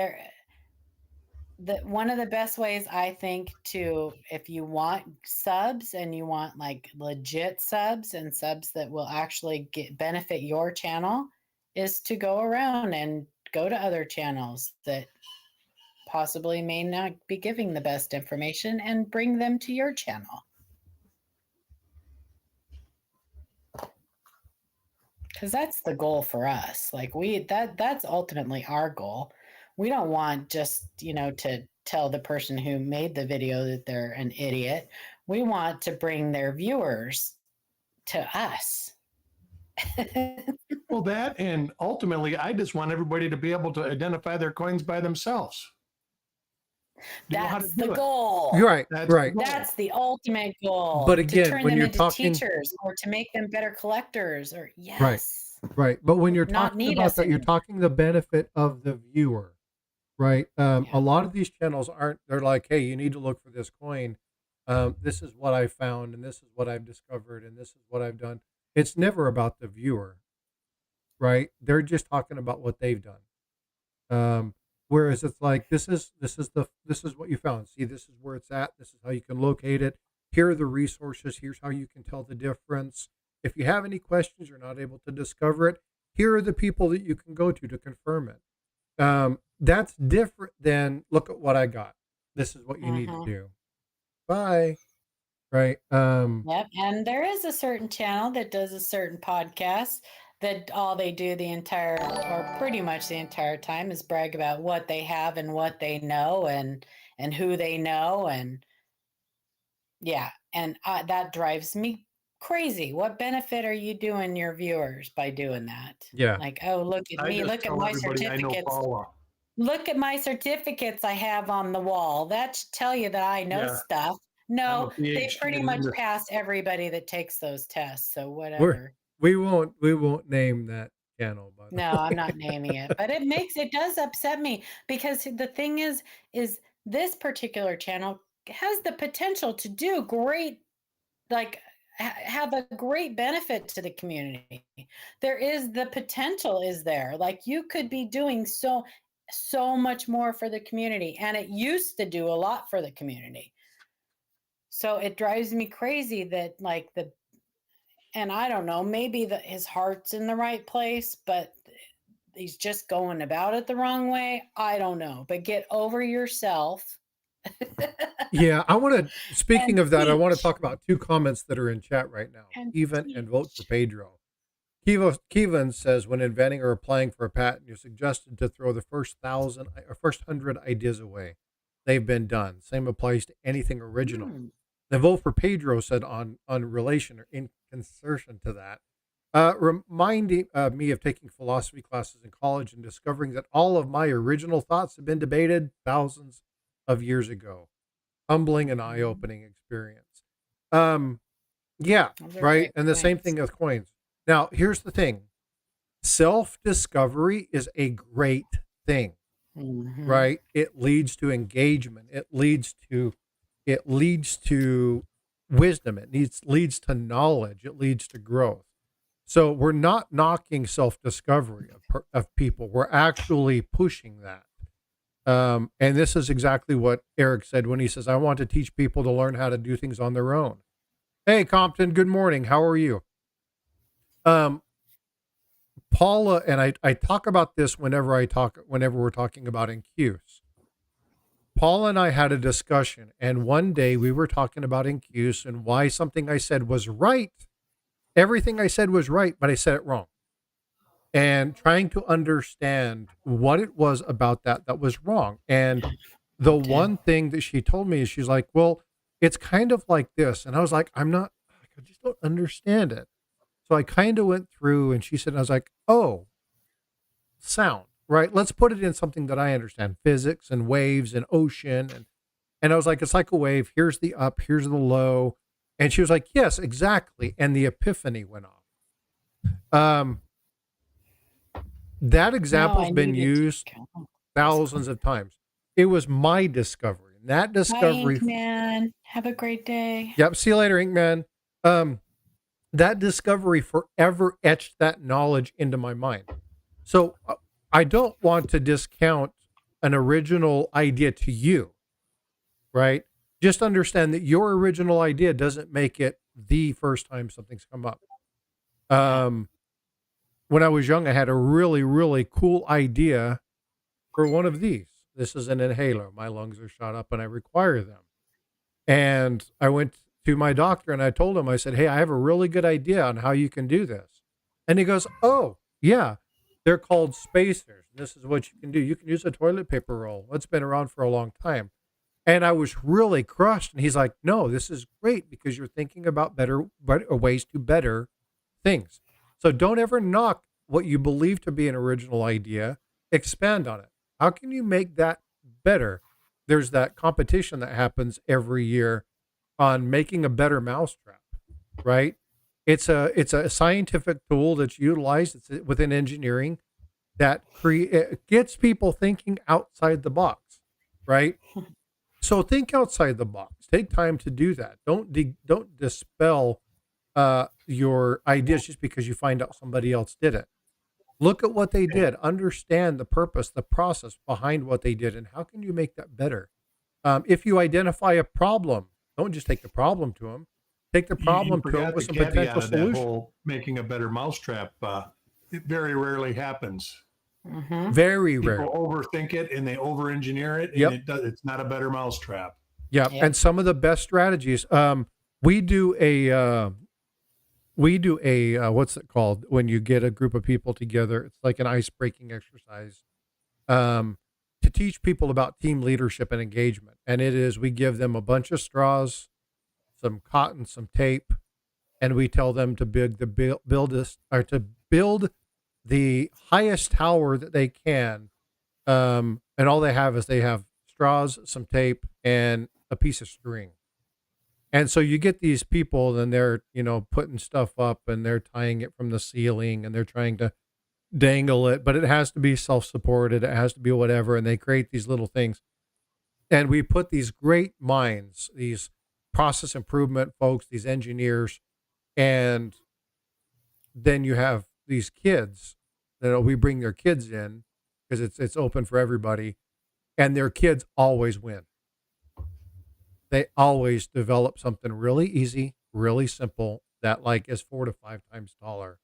one of the best ways I think to, if you want subs and you want like legit subs and subs that will actually benefit your channel, is to go around and go to other channels that possibly may not be giving the best information and bring them to your channel. Because that's the goal for us. Like that's ultimately our goal. We don't want just, to tell the person who made the video that they're an idiot. We want to bring their viewers to us. Well, that, and ultimately, I just want everybody to be able to identify their coins by themselves. That's the goal. You're right. That's right. That's the ultimate goal. But again, to turn when them you're into talking teachers or to make them better collectors, or yes. Right. But when you're Not talking need about us that, you're anymore. talking the benefit of the viewer, right? Yeah. A lot of these channels they're like, hey, you need to look for this coin. This is what I found, and this is what I've discovered, and this is what I've done. It's never about the viewer, right? They're just talking about what they've done. Whereas it's like, this is what you found. See, this is where it's at. This is how you can locate it. Here are the resources. Here's how you can tell the difference. If you have any questions, you're not able to discover it, here are the people that you can go to confirm it. That's different than, look at what I got. This is what you need to do. Bye. Right. Yep. And there is a certain channel that does a certain podcast that all they do the entire, or pretty much the entire time, is brag about what they have and what they know and who they know. And yeah. And that drives me crazy. What benefit are you doing your viewers by doing that? Yeah. Like, oh, look at me. Look at my certificates. Look at my certificates I have on the wall. That should tell you that I know stuff. No, they pretty much pass everybody that takes those tests. So whatever. We won't name that channel, but no, I'm not naming it. But it does upset me, because the thing is this particular channel has the potential to do great, like have a great benefit to the community. There is the potential is there. Like, you could be doing so much more for the community, and it used to do a lot for the community. So it drives me crazy that and I don't know, maybe his heart's in the right place, but he's just going about it the wrong way. I don't know, but get over yourself. Yeah, speaking of that, I want to talk about two comments that are in chat right now. Even and vote for Pedro. Kevin says, when inventing or applying for a patent, you're suggested to throw the first 100 ideas away. They've been done. Same applies to anything original. The vote for Pedro said on relation or in consertion to that, reminding me of taking philosophy classes in college and discovering that all of my original thoughts have been debated thousands of years ago. Humbling and eye-opening experience. Yeah, right. And the same thing with coins. Now, here's the thing. Self-discovery is a great thing, right? It leads to engagement. It leads to wisdom. It leads to knowledge. It leads to growth. So we're not knocking self-discovery of people. We're actually pushing that. And this is exactly what Eric said when he says, I want to teach people to learn how to do things on their own. Hey, Compton, good morning. How are you? Paula, and I talk about this whenever we're talking about NQs. Paula and I had a discussion, and one day we were talking about NQs and why something I said was right. Everything I said was right, but I said it wrong. And trying to understand what it was about that was wrong. And the one thing that she told me is, she's like, well, it's kind of like this. And I was like, I just don't understand it. So I kind of went through, and she said, I was like, oh, sound, right? Let's put it in something that I understand, physics and waves and ocean. And I was like, it's like a wave. Here's the up, here's the low. And she was like, yes, exactly. And the epiphany went off. That No, example's I been needed to used count. thousands of times. It was my discovery. And that Bye, discovery. Inkman. Have a great day. Yep. See you later, Inkman. That discovery forever etched that knowledge into my mind. So I don't want to discount an original idea to you, right? Just understand that your original idea doesn't make it the first time something's come up. When I was young, I had a really, really cool idea for one of these. This is an inhaler. My lungs are shot up and I require them. And I went to my doctor and I told him, I said, hey, I have a really good idea on how you can do this. And he goes, oh, yeah, they're called spacers. This is what you can do. You can use a toilet paper roll. It's been around for a long time. And I was really crushed. And he's like, no, this is great because you're thinking about better ways to better things. So don't ever knock what you believe to be an original idea. Expand on it. How can you make that better? There's that competition that happens every year on making a better mousetrap, right? It's a scientific tool that's utilized within engineering that gets people thinking outside the box, right? So think outside the box. Take time to do that. Don't dispel your ideas just because you find out somebody else did it. Look at what they did. Understand the purpose, the process behind what they did, and how can you make that better? If you identify a problem, don't just take the problem to them. Take the problem to them with some potential solution. Making a better mousetrap, it very rarely happens. Mm-hmm. Very rare. People overthink it and they over-engineer it, and Yep. It's not a better mousetrap. Yeah, Yep. and some of the best strategies. We do a what's it called when you get a group of people together? It's like an ice-breaking exercise to teach people about team leadership and engagement. And it is, we give them a bunch of straws, some cotton, some tape, and we tell them to build the highest tower that they can. And all they have straws, some tape, and a piece of string. And so you get these people and they're, putting stuff up and they're tying it from the ceiling and they're trying to dangle it, but it has to be self-supported. It has to be whatever. And they create these little things. And we put these great minds, these process improvement folks, these engineers, and then you have these kids that we bring their kids in because it's open for everybody, and their kids always win. They always develop something really easy, really simple that is 4 to 5 times taller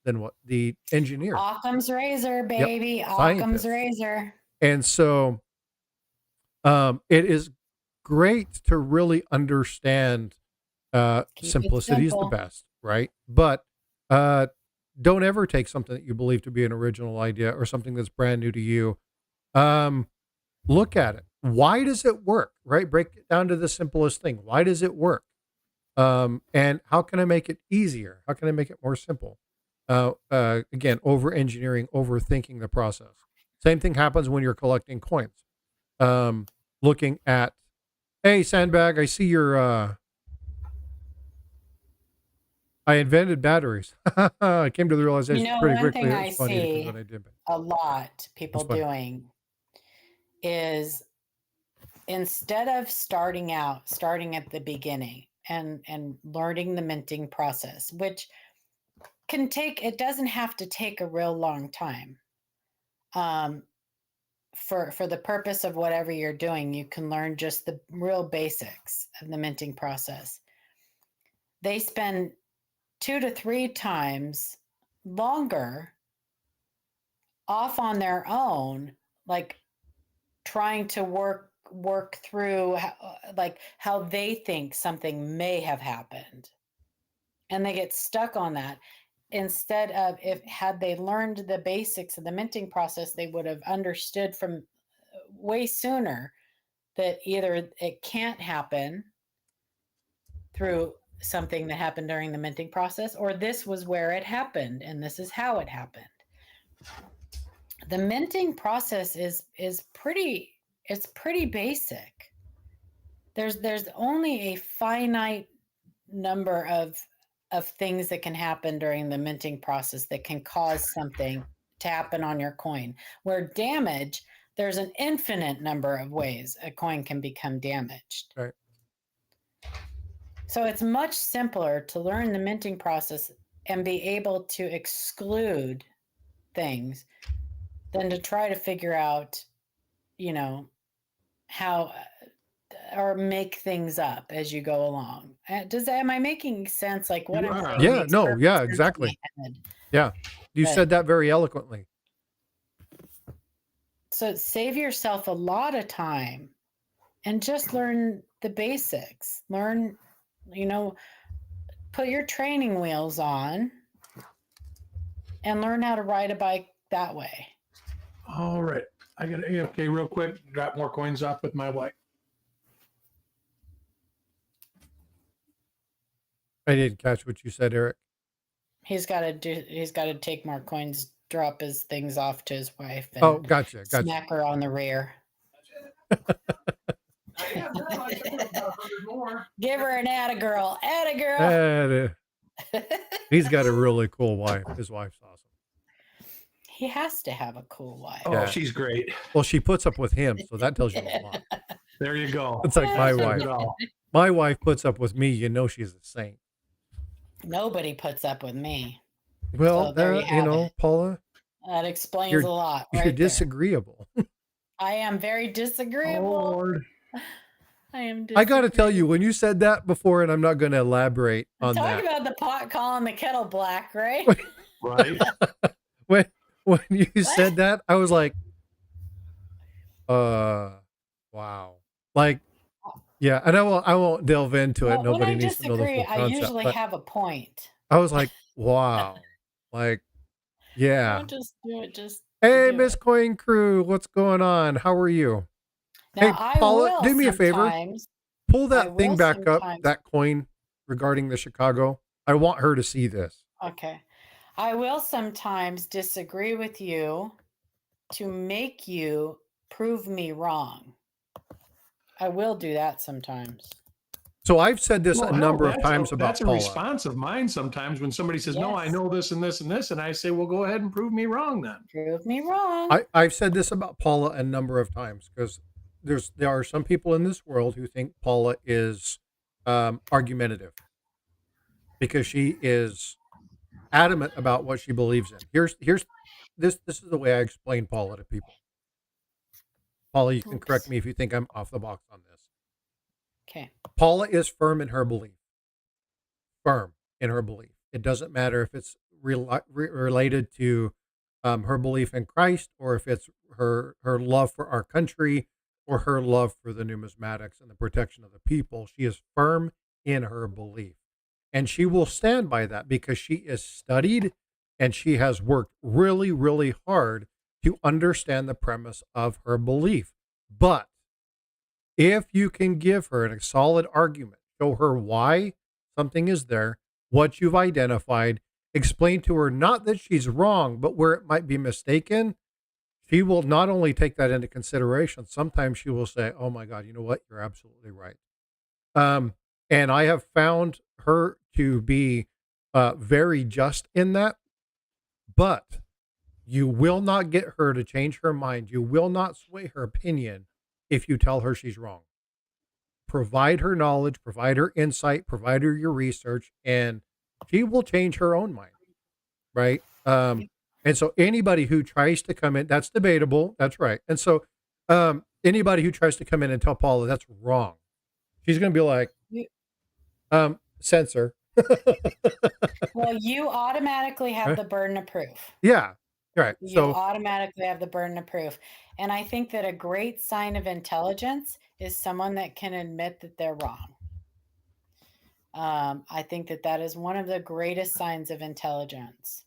than what the engineer. Occam's razor, baby. Yep. Occam's Scientists. razor. And so it is great to really understand simplicity is the best, right? But don't ever take something that you believe to be an original idea or something that's brand new to you. Look at it. Why does it work, right? Break it down to the simplest thing. Why does it work? And how can I make it easier? How can I make it more simple? Again, over-engineering, overthinking the process. Same thing happens when you're collecting coins. Looking at, hey, Sandbag, I see your, I invented batteries. I came to the realization pretty quickly. One thing It was funny because what I did. a lot people doing is instead of starting at the beginning and learning the minting process, which it doesn't have to take a real long time. For the purpose of whatever you're doing, you can learn just the real basics of the minting process. They spend 2 to 3 times longer off on their own, trying to work through how they think something may have happened, and they get stuck on that instead of had they learned the basics of the minting process, they would have understood from way sooner that either it can't happen through something that happened during the minting process, or this was where it happened and this is how it happened. The minting process is pretty basic. There's only a finite number of things that can happen during the minting process that can cause something to happen on your coin. Where damage, there's an infinite number of ways a coin can become damaged. Right. So it's much simpler to learn the minting process and be able to exclude things than to try to figure out, how or make things up as you go along. Am I making sense? Like what You I'm are. saying Yeah, makes no, perfect yeah, sense in exactly. my head. Yeah. You But- said that very eloquently. So save yourself a lot of time and just learn the basics. Learn, put your training wheels on and learn how to ride a bike that way. All right. I got AFK real quick. Drop more coins off with my wife. I didn't catch what you said, Eric. He's got to take more coins, drop his things off to his wife, and Oh, gotcha. smack her on the rear. Give her an atta girl. He's got a really cool wife. His wife's awesome. He has to have a cool wife. Oh, Yeah. she's great. Well, she puts up with him, so that tells you a lot. There you go. It's like my That says wife. it all. My wife puts up with me. You know she's a saint. Nobody puts up with me. Well, So there you have it. Paula, That explains You're- a lot. you're Right there. disagreeable. I am very Oh, disagreeable. Lord. I am. I got to tell you, when you said that before, and I'm not going to elaborate on Talk that. about the pot calling the kettle black, right? Right. When you said that, I was like, wow. Like, yeah, and I won't delve into it. Well, Nobody when I needs to know the disagree, full I concept. usually But have a point. I was like, wow. Like, I yeah. don't just do it. Just Hey, do Miss it. Coin Crew, what's going on? How are you? Now, Hey, I Paula, will do me a favor. sometimes- Pull I that thing will back up, sometimes- that coin regarding the Chicago. I want her to see this. Okay. I will sometimes disagree with you to make you prove me wrong. I will do that sometimes. So I've said this Well, a number of that's times about that's a Paula. response of mine sometimes when somebody says, no, I Yes. know this and this and this. And I say, well, go ahead and prove me wrong then. Prove me wrong. I've said this about Paula a number of times because there are some people in this world who think Paula is argumentative because she is adamant about what she believes in. Here's this is the way I explain Paula to people. Paula, you can correct Oops. me if you think I'm off the box on this. Okay. Paula is firm in her belief. Firm in her belief. It doesn't matter if it's related to her belief in Christ, or if it's her love for our country, or her love for the numismatics and the protection of the people. She is firm in her belief, and she will stand by that because she is studied and she has worked really, really hard to understand the premise of her belief. But if you can give her a solid argument, show her why something is there, what you've identified, explain to her not that she's wrong, but where it might be mistaken, she will not only take that into consideration, sometimes she will say, oh my God, you know what? You're absolutely right. And I have found her to be very just in that, but you will not get her to change her mind. You will not sway her opinion if you tell her she's wrong. Provide her knowledge, provide her insight, provide her your research, and she will change her own mind. Right. And so anybody who tries to come in, that's debatable. That's right. And so anybody who tries to come in and tell Paula that's wrong, she's going to be like, censor. Well, you automatically have the burden of proof. Yeah. Right. You So automatically have the burden of proof. And I think that a great sign of intelligence is someone that can admit that they're wrong. I think that is one of the greatest signs of intelligence.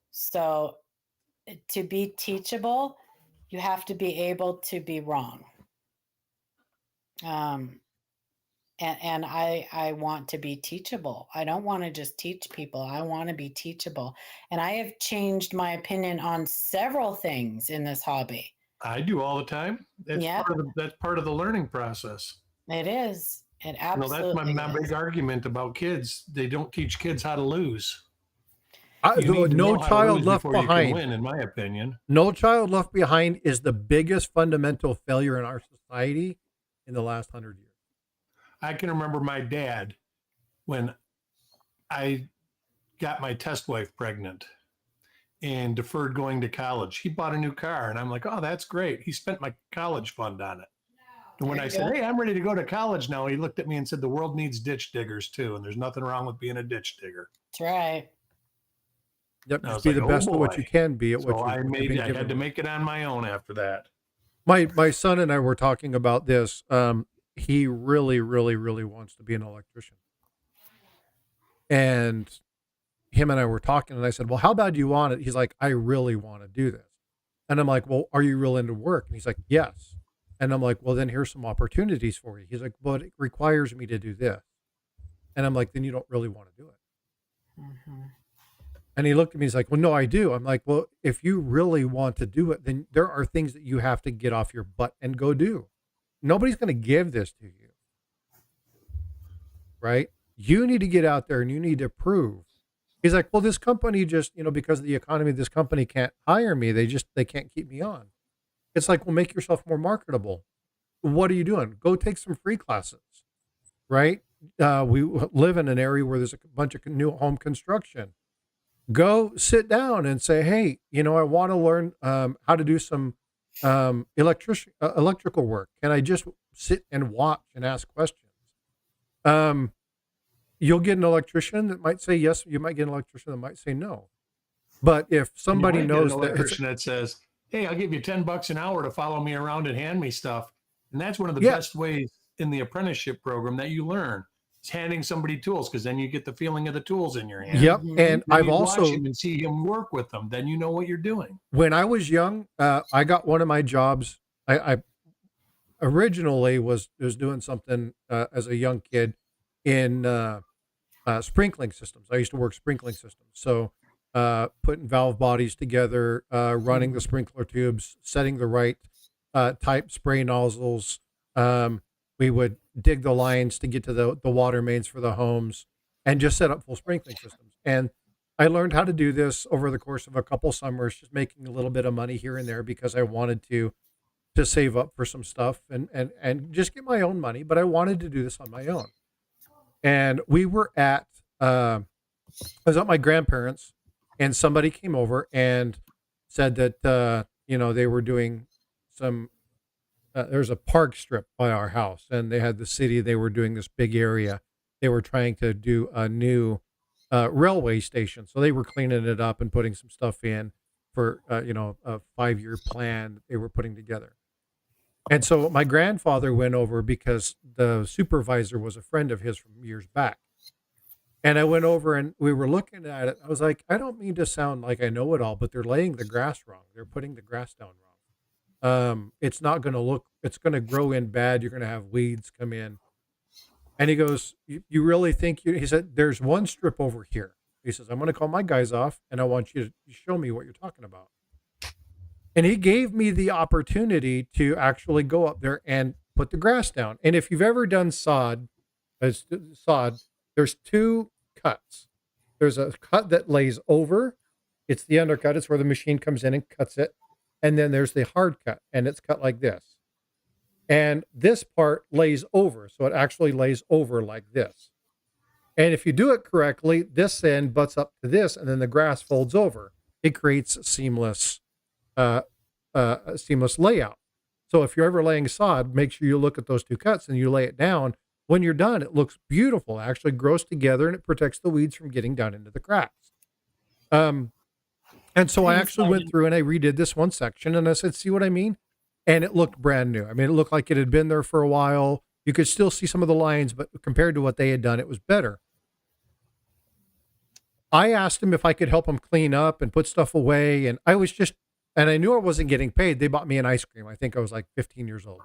So to be teachable, you have to be able to be wrong. and I want to be teachable. I don't want to just teach people. I want to be teachable. And I have changed my opinion on several things in this hobby. I do all the time. Yeah, That's part of the learning process. it is. It That's absolutely my big is. argument about kids. They don't teach kids how to lose. I, You need to no know how to child lose left before you can behind. win, in my opinion. No Child Left Behind is the biggest fundamental failure in our society in the last 100 years. I can remember my dad when I got my test wife pregnant and deferred going to college. He bought a new car, and I'm like, oh, that's great. He spent my college fund on it. And when There I you said, go. hey, I'm ready to go to college now, he looked at me and said, the world needs ditch diggers too. And there's nothing wrong with being a ditch digger. That's right. Yep, And I just was be like, the oh best of what you boy. can be at So what you. I what you're being had given to with. make it on my own after that. My son and I were talking about this. He really, really, really wants to be an electrician, and him and I were talking, and I said, "Well, how bad do you want it?" He's like, "I really want to do this," and I'm like, "Well, are you real into work?" And he's like, "Yes," and I'm like, "Well, then here's some opportunities for you." He's like, "But it requires me to do this," and I'm like, "Then you don't really want to do it." Hmm. And he looked at me. He's like, "Well, no, I do." I'm like, "Well, if you really want to do it, then there are things that you have to get off your butt and go do. Nobody's going to give this to you, right? You need to get out there and you need to prove." He's like, "Well, this company just, because of the economy, this company can't hire me. They can't keep me on." It's like, well, make yourself more marketable. What are you doing? Go take some free classes, right? We live in an area where there's a bunch of new home construction. Go sit down and say, "Hey, I want to learn how to do some electrical work. Can I just sit and watch and ask questions?" Um, you'll get an electrician that might say yes. You might get an electrician that might say no. But if And you somebody might get an knows that it's electrician that says, hey, I'll give you $10 an hour to follow me around and hand me stuff. And that's one of the yeah, best ways in the apprenticeship program that you learn. Is handing somebody tools, because then you get the feeling of the tools in your hand. yep. Hmm. And Then I've you watch also, him and see him work with them. Then you know what you're doing. when I was young, I got one of my jobs. I originally was doing something as a young kid in sprinkling systems. I used to work sprinkling systems. So putting valve bodies together, running the sprinkler tubes, setting the right type spray nozzles. We would dig the lines to get to the water mains for the homes and just set up full sprinkling systems. And I learned how to do this over the course of a couple summers, just making a little bit of money here and there because I wanted to save up for some stuff and just get my own money, but I wanted to do this on my own. And we were at I was at my grandparents, and somebody came over and said that they were doing some. There's a park strip by our house, and they had the city. They were doing this big area. They were trying to do a new railway station, so they were cleaning it up and putting some stuff in for a 5-year plan that they were putting together. And so my grandfather went over because the supervisor was a friend of his from years back. And I went over and we were looking at it. I was like, I don't mean to sound like I know it all, but they're laying the grass wrong. They're putting the grass down wrong. It's not going to it's going to grow in bad. You're going to have weeds come in. And he goes, you really think he said, there's one strip over here. He says, I'm going to call my guys off and I want you to show me what you're talking about. And he gave me the opportunity to actually go up there and put the grass down. And if you've ever done sod, there's two cuts. There's a cut that lays over. It's the undercut. It's where the machine comes in and cuts it. And then there's the hard cut, and it's cut like this. And this part lays over. So it actually lays over like this. And if you do it correctly, this end butts up to this, and then the grass folds over. It creates a seamless layout. So if you're ever laying sod, make sure you look at those two cuts and you lay it down. When you're done, it looks beautiful. It actually grows together and it protects the weeds from getting down into the cracks. And so I actually went through and I redid this one section and I said, see what I mean? And it looked brand new. I mean, it looked like it had been there for a while. You could still see some of the lines, but compared to what they had done, it was better. I asked him if I could help him clean up and put stuff away. And I knew I wasn't getting paid. They bought me an ice cream. I think I was like 15 years old.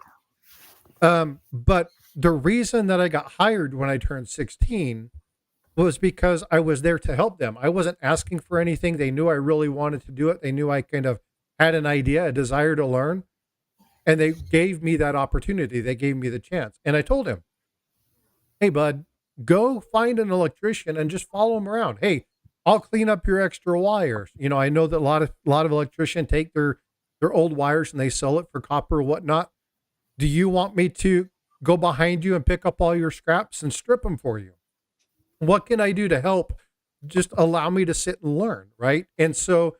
But the reason that I got hired when I turned 16 was because I was there to help them. I wasn't asking for anything. They knew I really wanted to do it. They knew I kind of had an idea, a desire to learn, and they gave me that opportunity. They gave me the chance. And I told him, hey, bud, go find an electrician and just follow him around. Hey, I'll clean up your extra wires. You know, I know that a lot of electricians take their old wires and they sell it for copper or whatnot. Do you want me to go behind you and pick up all your scraps and strip them for you? What can I do to help? Just allow me to sit and learn, right? And so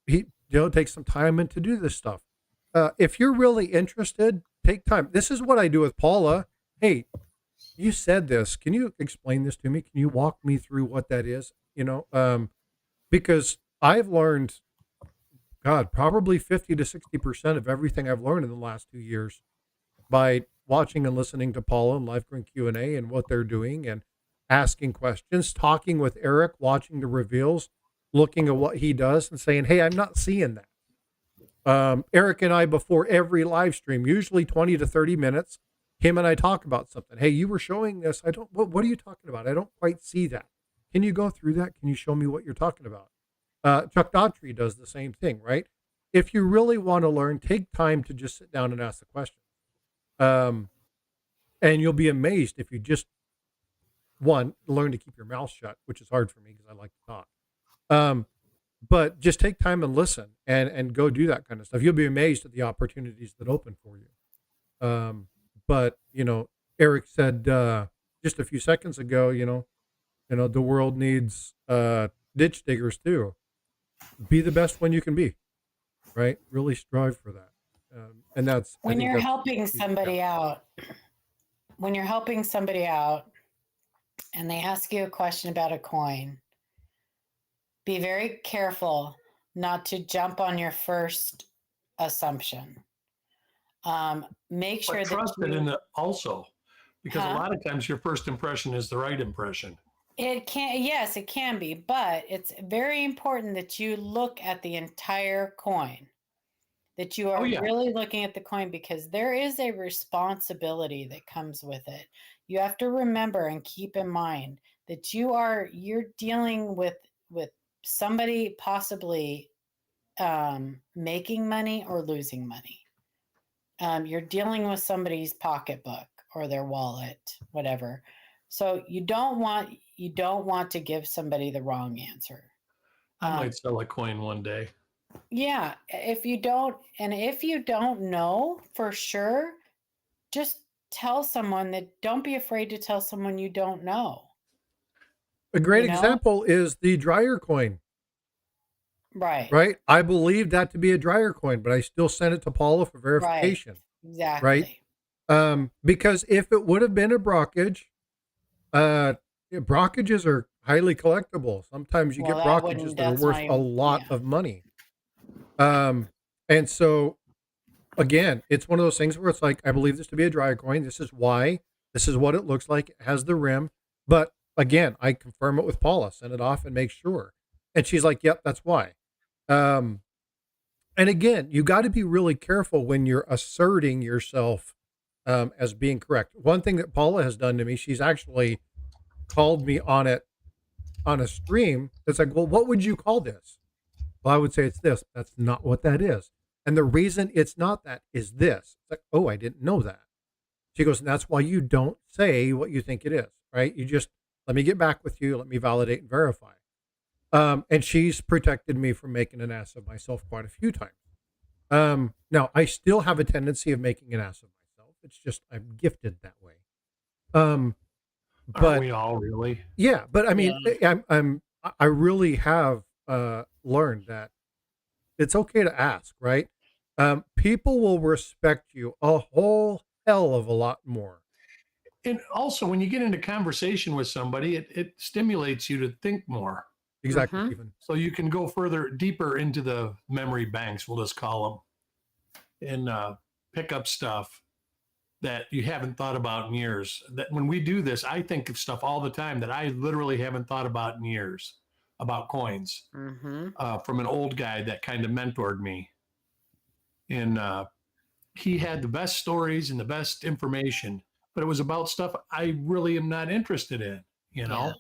he takes some time and to do this stuff. If you're really interested, take time. This is what I do with Paula. Hey, you said this. Can you explain this to me? Can you walk me through what that is? Because I've learned, God, probably 50 to 60% of everything I've learned in the last 2 years by watching and listening to Paula and Live Green Q&A and what they're doing and asking questions, talking with Eric, watching the reveals, looking at what he does and saying, hey, I'm not seeing that. Eric and I, before every live stream, usually 20 to 30 minutes, him and I talk about something. Hey, you were showing this. What are you talking about? I don't quite see that. Can you go through that? Can you show me what you're talking about? Chuck Daughtry does the same thing, right? If you really want to learn, take time to just sit down and ask the questions. And you'll be amazed if you just, one, learn to keep your mouth shut, which is hard for me because I like to talk. But just take time and listen and go do that kind of stuff. You'll be amazed at the opportunities that open for you. But Eric said just a few seconds ago, the world needs ditch diggers too. Be the best one you can be, right? Really strive for that. And that's when you're helping somebody out. When you're helping somebody out and they ask you a question about a coin, be very careful not to jump on your first assumption. Make sure but trust that it in it also, because a lot of times your first impression is the right impression. It can be, but it's very important that you look at the entire coin, that you are really looking at the coin, because there is a responsibility that comes with it. You have to remember and keep in mind that you're dealing with somebody possibly making money or losing money. You're dealing with somebody's pocketbook or their wallet, whatever. So you don't want to give somebody the wrong answer. I might sell a coin one day. Yeah, if you don't know for sure, just tell someone that. Don't be afraid to tell someone you don't know. A great example is the dryer coin. Right. Right. I believe that to be a dryer coin, but I still sent it to Paula for verification. Right. Exactly. Right. Because if it would have been a brockage, brockages are highly collectible. Sometimes you get brockages that are worth a lot of money. And so again, it's one of those things where it's like, I believe this to be a dryer coin. This is why. This is what it looks like. It has the rim. But again, I confirm it with Paula, send it off and make sure. And she's like, yep, that's why. And again, you got to be really careful when you're asserting yourself as being correct. One thing that Paula has done to me, she's actually called me on it on a stream. It's like, well, what would you call this? Well, I would say it's this. That's not what that is. And the reason it's not that is this. It's like, oh, I didn't know that. She goes, and that's why you don't say what you think it is, right? You just, let me get back with you. Let me validate and verify. And she's protected me from making an ass of myself quite a few times. Now I still have a tendency of making an ass of myself. It's just, I'm gifted that way. But aren't we all really? Yeah. But I mean, I really have, learned that it's okay to ask, right? People will respect you a whole hell of a lot more. And also when you get into conversation with somebody, it stimulates you to think more. Exactly. Even. So you can go deeper into the memory banks, we'll just call them, and pick up stuff that you haven't thought about in years. That when we do this, I think of stuff all the time that I literally haven't thought about in years, about coins, from an old guy that kind of mentored me. And he had the best stories and the best information, but it was about stuff I really am not interested in, you know?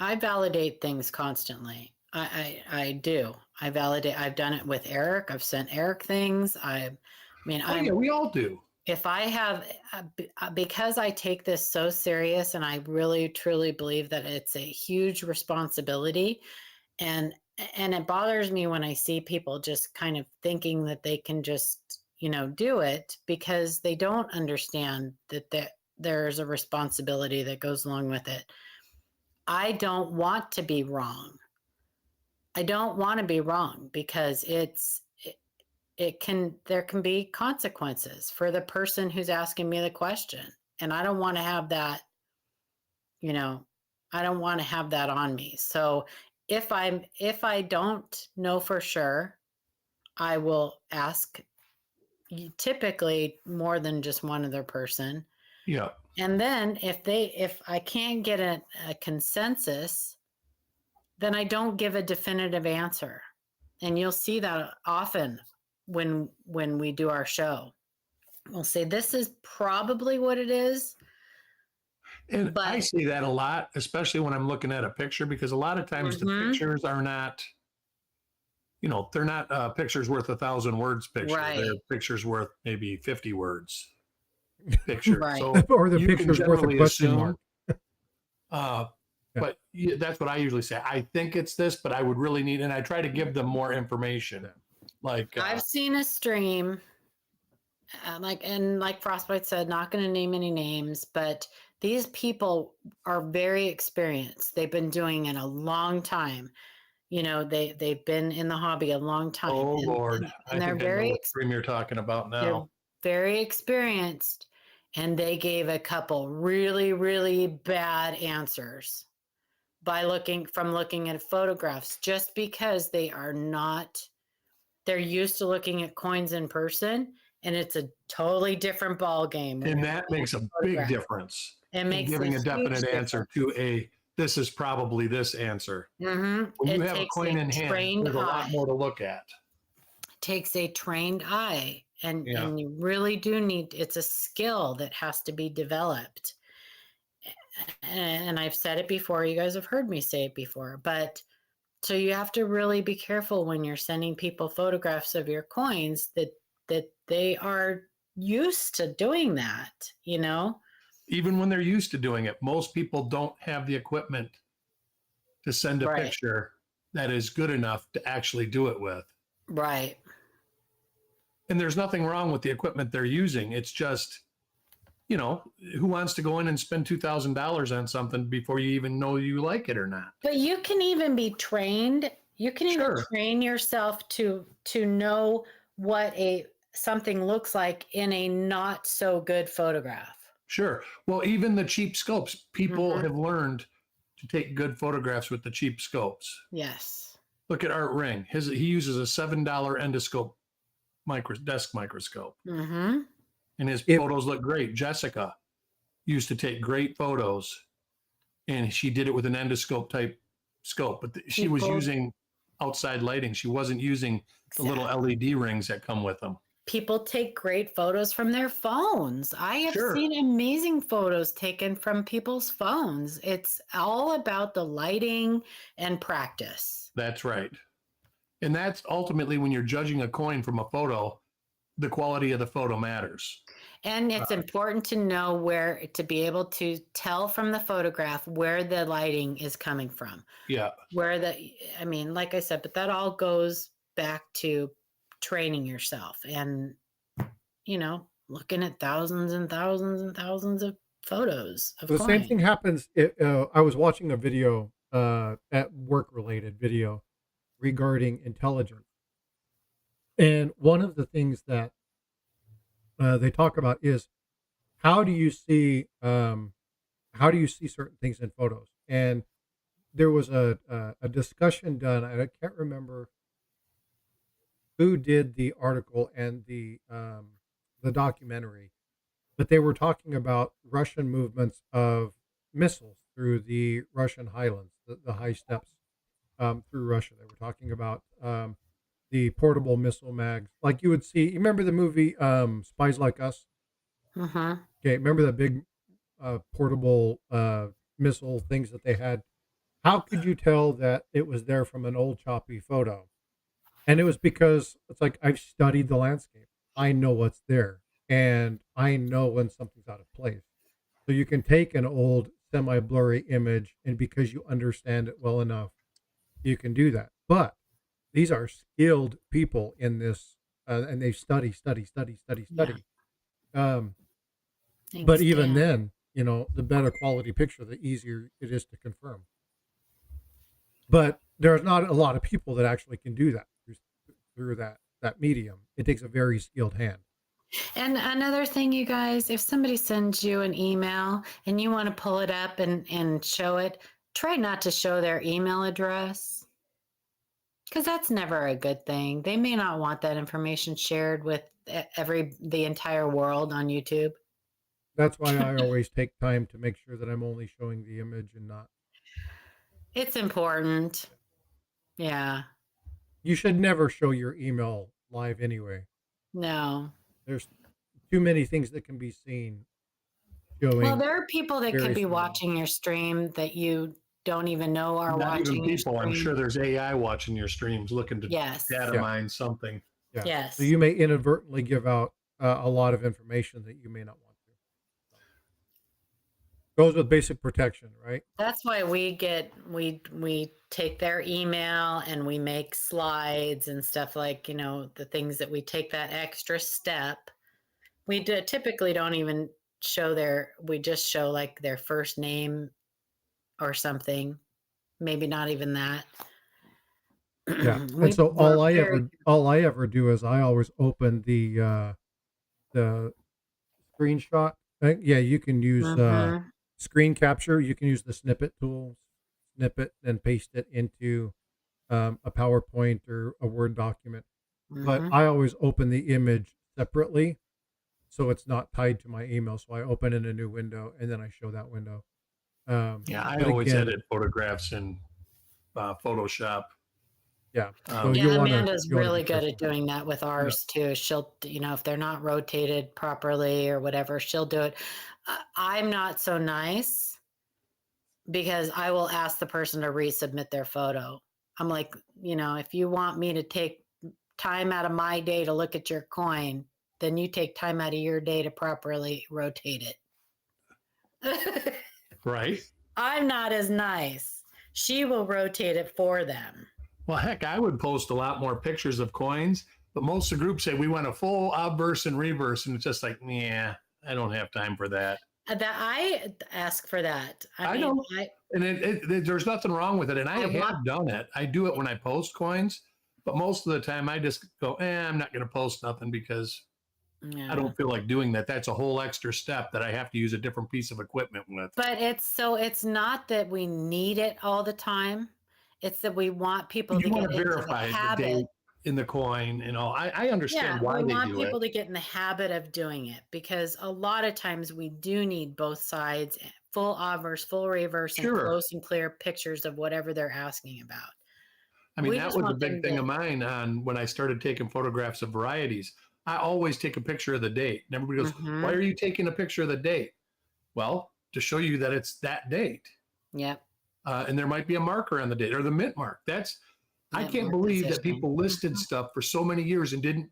I validate things constantly. I do. I validate. I've done it with Eric. I've sent Eric things. I mean, Oh, yeah, we all do. if I have, because I take this so serious and I really truly believe that it's a huge responsibility, and it bothers me when I see people just kind of thinking that they can just, do it, because they don't understand that there's a responsibility that goes along with it. I don't want to be wrong. I don't want to be wrong, because there can be consequences for the person who's asking me the question. And I don't want to have that, I don't want to have that on me. So if I don't know for sure, I will ask, typically more than just one other person. Yeah. And then if I can't get a consensus, then I don't give a definitive answer. And you'll see that often when we do our show. We'll say, this is probably what it is. And I see that a lot, especially when I'm looking at a picture, because a lot of times the pictures are not, they're not pictures worth 1,000 words picture. Right. They're pictures worth maybe 50 words picture. Right. So or the you picture's can worth a generally question assume, mark. but that's what I usually say. I think it's this, but I would really need, and I try to give them more information. Like I've seen a stream, like Frostbyte said, not going to name any names, but these people are very experienced. They've been doing it a long time. They've been in the hobby a long time. Oh, Lord. And they're I know what stream you're talking about now. They're very experienced, and they gave a couple really, really bad answers by looking at photographs, just because they're used to looking at coins in person, and it's a totally different ball game. And that makes a big difference. It makes giving a definite answer difference. to this is probably this answer. When you have a coin in hand, there's a lot more to look at. It takes a trained eye, and you really do need, it's a skill that has to be developed. And I've said it before, you guys have heard me say it before, but so you have to really be careful when you're sending people photographs of your coins, that they are used to doing that, Even when they're used to doing it, most people don't have the equipment to send a picture that is good enough to actually do it with. Right. And there's nothing wrong with the equipment they're using. It's just, who wants to go in and spend $2,000 on something before you even know you like it or not? But you can even be trained. You can even train yourself to know what something looks like in a not so good photograph. Sure. Well, even the cheap scopes, people have learned to take good photographs with the cheap scopes. Yes. Look at Art Ring. He uses a $7 endoscope desk microscope. And his photos look great. Jessica used to take great photos, and she did it with an endoscope type scope, but she was using outside lighting. She wasn't using the little LED rings that come with them. People take great photos from their phones. I have seen amazing photos taken from people's phones. It's all about the lighting and practice. That's right. And that's ultimately, when you're judging a coin from a photo, the quality of the photo matters. And it's important to know to be able to tell from the photograph where the lighting is coming from. Yeah. Like I said, but that all goes back to training yourself and, looking at thousands and thousands and thousands of photos of The same thing happens. I was watching a video, at work-related video regarding intelligence. And one of the things that they talk about is, how do you see certain things in photos? And there was a discussion done, and I can't remember who did the article and the documentary, but they were talking about Russian movements of missiles through the Russian highlands, the high steppes through Russia. They were talking about the portable missile mags, like you would see. You remember the movie Spies Like Us? Mm-hmm. Okay, remember the big portable missile things that they had? How could you tell that it was there from an old choppy photo? And it was because it's like I've studied the landscape. I know what's there, and I know when something's out of place. So you can take an old semi-blurry image, and because you understand it well enough, you can do that. But these are skilled people in this, and they study, study, study, study, Yeah. study. Thanks, But even Dan. then, the better quality picture, the easier it is to confirm. But there's not a lot of people that actually can do that through that medium. It takes a very skilled hand. And another thing, you guys, if somebody sends you an email and you want to pull it up and show it, try not to show their email address, because that's never a good thing. They may not want that information shared with the entire world on YouTube. That's why I always take time to make sure that I'm only showing the image and not. It's important. Yeah. You should never show your email live anyway. No. There's too many things that can be seen Well, showing. there are people that could various be emails. watching your stream that you don't even know are Not watching even your people. I'm stream. sure there's AI watching your streams looking to Yes. data Yeah. mine something. Yeah. Yes. So you may inadvertently give out a lot of information that you may not want to. Goes with basic protection, right? That's why we take their email and we make slides and stuff, like, the things that we take that extra step. We typically don't even show we just show like their first name or something. Maybe not even that. Yeah. And so all I ever do is I always open the screenshot. Yeah, you can use screen capture. You can use the snippet tool, snip it and paste it into a PowerPoint or a Word document. But I always open the image separately, so it's not tied to my email. So I open in a new window and then I show that window. Yeah, I but always again, edit photographs in Photoshop. yeah. Um, So Yeah, you Amanda's wanna be really good careful. at doing that with ours too. She'll, if they're not rotated properly or whatever, she'll do it. I'm not so nice because I will ask the person to resubmit their photo. I'm like, if you want me to take time out of my day to look at your coin, then you take time out of your day to properly rotate it. right. I'm not as nice. She will rotate it for them. Well, heck, I would post a lot more pictures of coins, but most of the groups say we want a full obverse and reverse, and it's just like, yeah, I don't have time for that. That I ask for that. I know. And there's nothing wrong with it, and I have done it. I do it when I post coins, but most of the time I just go, I'm not going to post nothing because I don't feel like doing that. That's a whole extra step that I have to use a different piece of equipment with. But it's not that we need it all the time. It's that we want people to get into the habit. The date in the coin and all. I understand why they do it. We want people to get in the habit of doing it, because a lot of times we do need both sides, full obverse, full reverse, and close and clear pictures of whatever they're asking about. I mean, that was a big thing of mine on when I started taking photographs of varieties. I always take a picture of the date. And everybody goes, why are you taking a picture of the date? Well, to show you that it's that date. Yep. And there might be a marker on the date or the mint mark. I can't believe that people listed stuff for so many years and didn't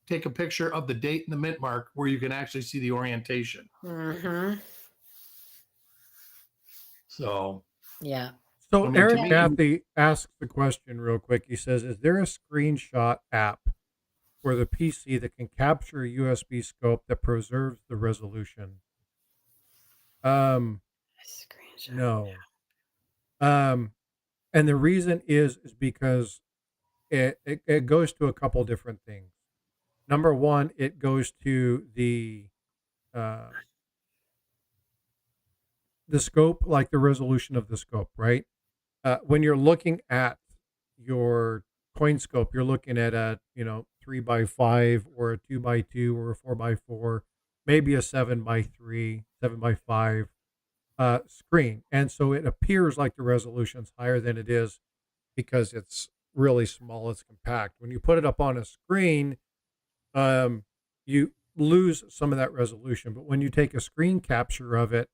take a picture of the date and the mint mark where you can actually see the orientation. So, yeah. So Eric Matthew asks the question real quick. He says, is there a screenshot app for the PC that can capture a USB scope that preserves the resolution? No. And the reason is because it goes to a couple different things. Number one, it goes to the scope, like the resolution of the scope, right? When you're looking at your coin scope, you're looking at a 3x5 or a 2x2 or a 4x4, maybe a 7x3, 7x5 screen, and so it appears like the resolution's higher than it is because it's really small, it's compact. When you put it up on a screen, you lose some of that resolution. But when you take a screen capture of it,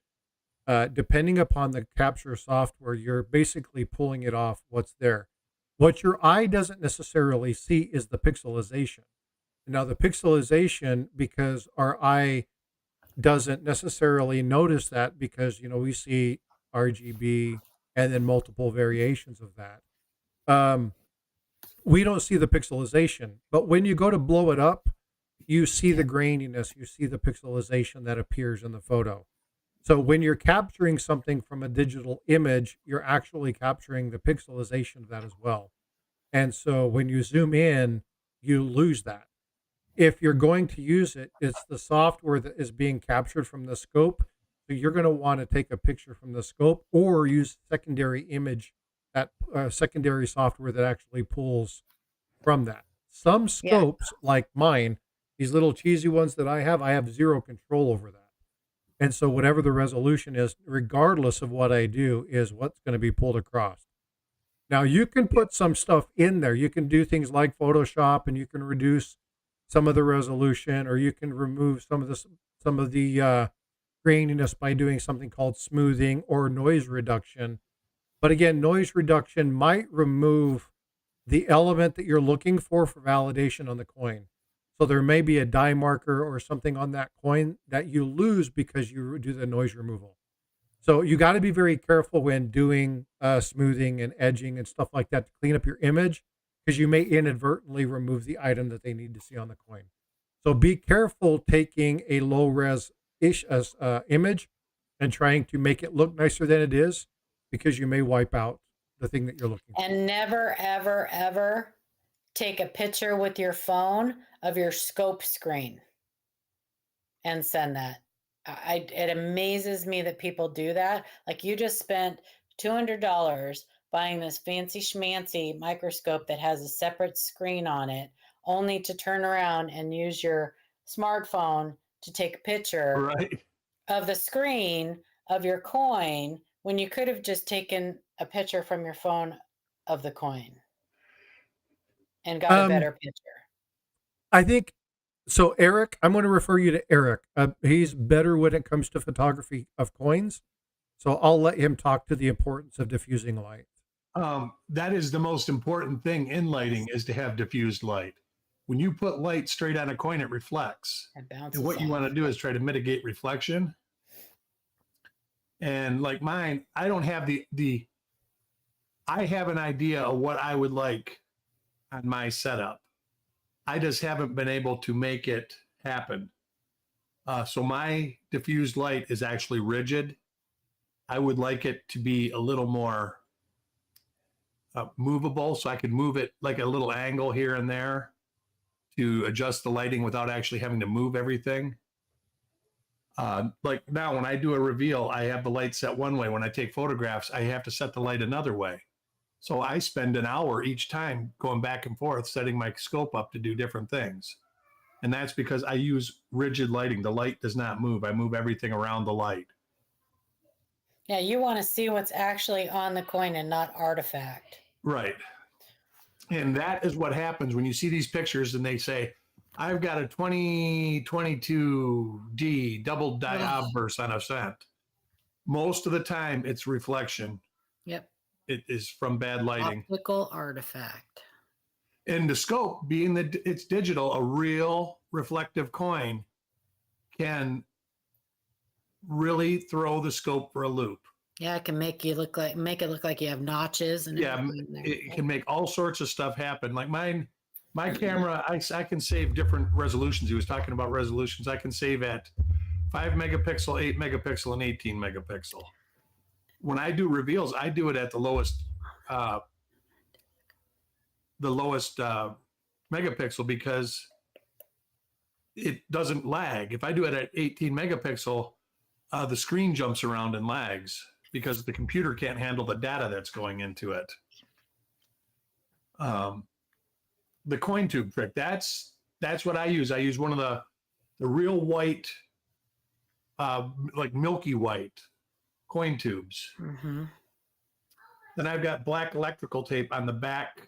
depending upon the capture software, you're basically pulling it off what's there. What your eye doesn't necessarily see is the pixelization. Now, the pixelization, because our eye doesn't necessarily notice that, because we see RGB and then multiple variations of that. We don't see the pixelization, but when you go to blow it up, you see the graininess, you see the pixelization that appears in the photo. So when you're capturing something from a digital image, you're actually capturing the pixelization of that as well. And so when you zoom in, you lose that. If you're going to use it, it's the software that is being captured from the scope. So you're going to want to take a picture from the scope or use secondary image, that secondary software that actually pulls from that. Some scopes, like mine, these little cheesy ones that I have zero control over that. And so whatever the resolution is, regardless of what I do, is what's going to be pulled across. Now you can put some stuff in there. You can do things like Photoshop, and you can reduce some of the resolution, or you can remove some of the graininess by doing something called smoothing or noise reduction. But again, noise reduction might remove the element that you're looking for validation on the coin. So there may be a die marker or something on that coin that you lose because you do the noise removal. So you got to be very careful when doing smoothing and edging and stuff like that to clean up your image, because you may inadvertently remove the item that they need to see on the coin. So be careful taking a low res image and trying to make it look nicer than it is, because you may wipe out the thing that you're looking for. And never, ever, ever take a picture with your phone of your scope screen and send that. It amazes me that people do that. Like, you just spent $200 buying this fancy schmancy microscope that has a separate screen on it, only to turn around and use your smartphone to take a picture of the screen of your coin, when you could have just taken a picture from your phone of the coin and got a better picture. I think so. Eric, I'm going to refer you to Eric. He's better when it comes to photography of coins. So I'll let him talk to the importance of diffusing light. That is the most important thing in lighting, is to have diffused light. When you put light straight on a coin, it reflects. And what you want to do is try to mitigate reflection. And like mine, I don't have I have an idea of what I would like on my setup. I just haven't been able to make it happen. So my diffused light is actually rigid. I would like it to be a little more movable, so I could move it like a little angle here and there to adjust the lighting without actually having to move everything. Like now, when I do a reveal, I have the light set one way. When I take photographs, I have to set the light another way. So I spend an hour each time going back and forth, setting my scope up to do different things. And that's because I use rigid lighting. The light does not move. I move everything around the light. Yeah, you want to see what's actually on the coin and not artifact. Right. And that is what happens when you see these pictures and they say, I've got a 2022D double diobverse on a cent. Most of the time it's reflection. Yep. It is from bad lighting. Optical artifact. And the scope, being that it's digital, a real reflective coin can really throw the scope for a loop. Yeah, it can make it look like you have notches and it can make all sorts of stuff happen. Like my camera, I can save different resolutions. He was talking about resolutions. I can save at 5 megapixel, 8 megapixel, and 18 megapixel. When I do reveals, I do it at the lowest megapixel, because it doesn't lag. If I do it at 18 megapixel, the screen jumps around and lags because the computer can't handle the data that's going into it. The coin tube trick, that's what I use. I use one of the real white, like milky white coin tubes. Mm-hmm. Then I've got black electrical tape on the back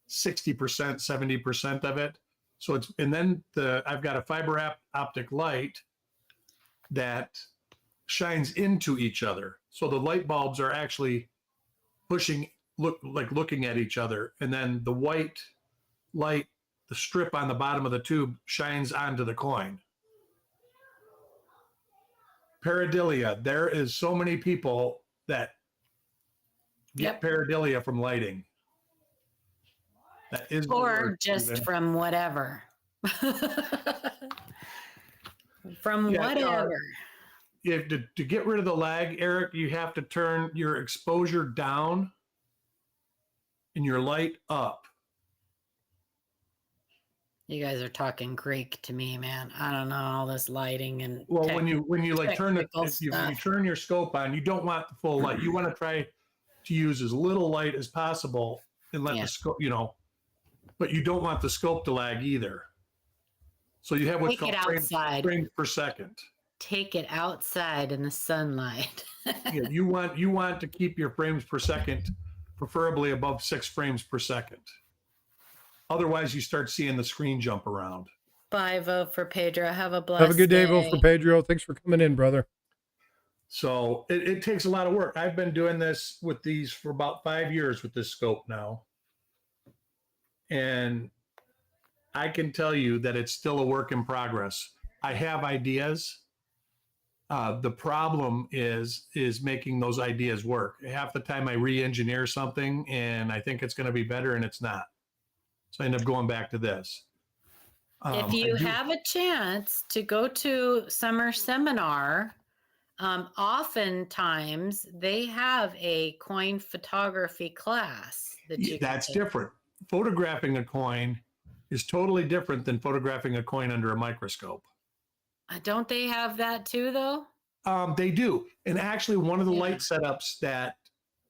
60%, 70% of it. So it's, and then I've got a fiber optic light that shines into each other. So the light bulbs are actually looking at each other. And then the white light, the strip on the bottom of the tube, shines onto the coin. Pareidolia. There is so many people that get pareidolia from lighting. That is, or just from whatever. From whatever. To get rid of the lag, Eric, you have to turn your exposure down and your light up. You guys are talking Greek to me, man. I don't know all this lighting and when you like turn you turn your scope on, you don't want the full light. You want to try to use as little light as possible and let the scope, but you don't want the scope to lag either. So you have what's called frames per second. Take it outside in the sunlight. You want to keep your frames per second preferably above 6 frames per second. Otherwise, you start seeing the screen jump around. Bye, vote for Pedro. Have a blessed Have a good day. Vote for Pedro. Thanks for coming in, brother. So it takes a lot of work. I've been doing this with these for about 5 years with this scope now. And I can tell you that it's still a work in progress. I have ideas. The problem is making those ideas work. Half the time I re-engineer something and I think it's going to be better and it's not. So I end up going back to this. If you have a chance to go to summer seminar, oftentimes they have a coin photography class that's different. Photographing a coin is totally different than photographing a coin under a microscope. Don't they have that too, though? They do. And actually, one of the light setups that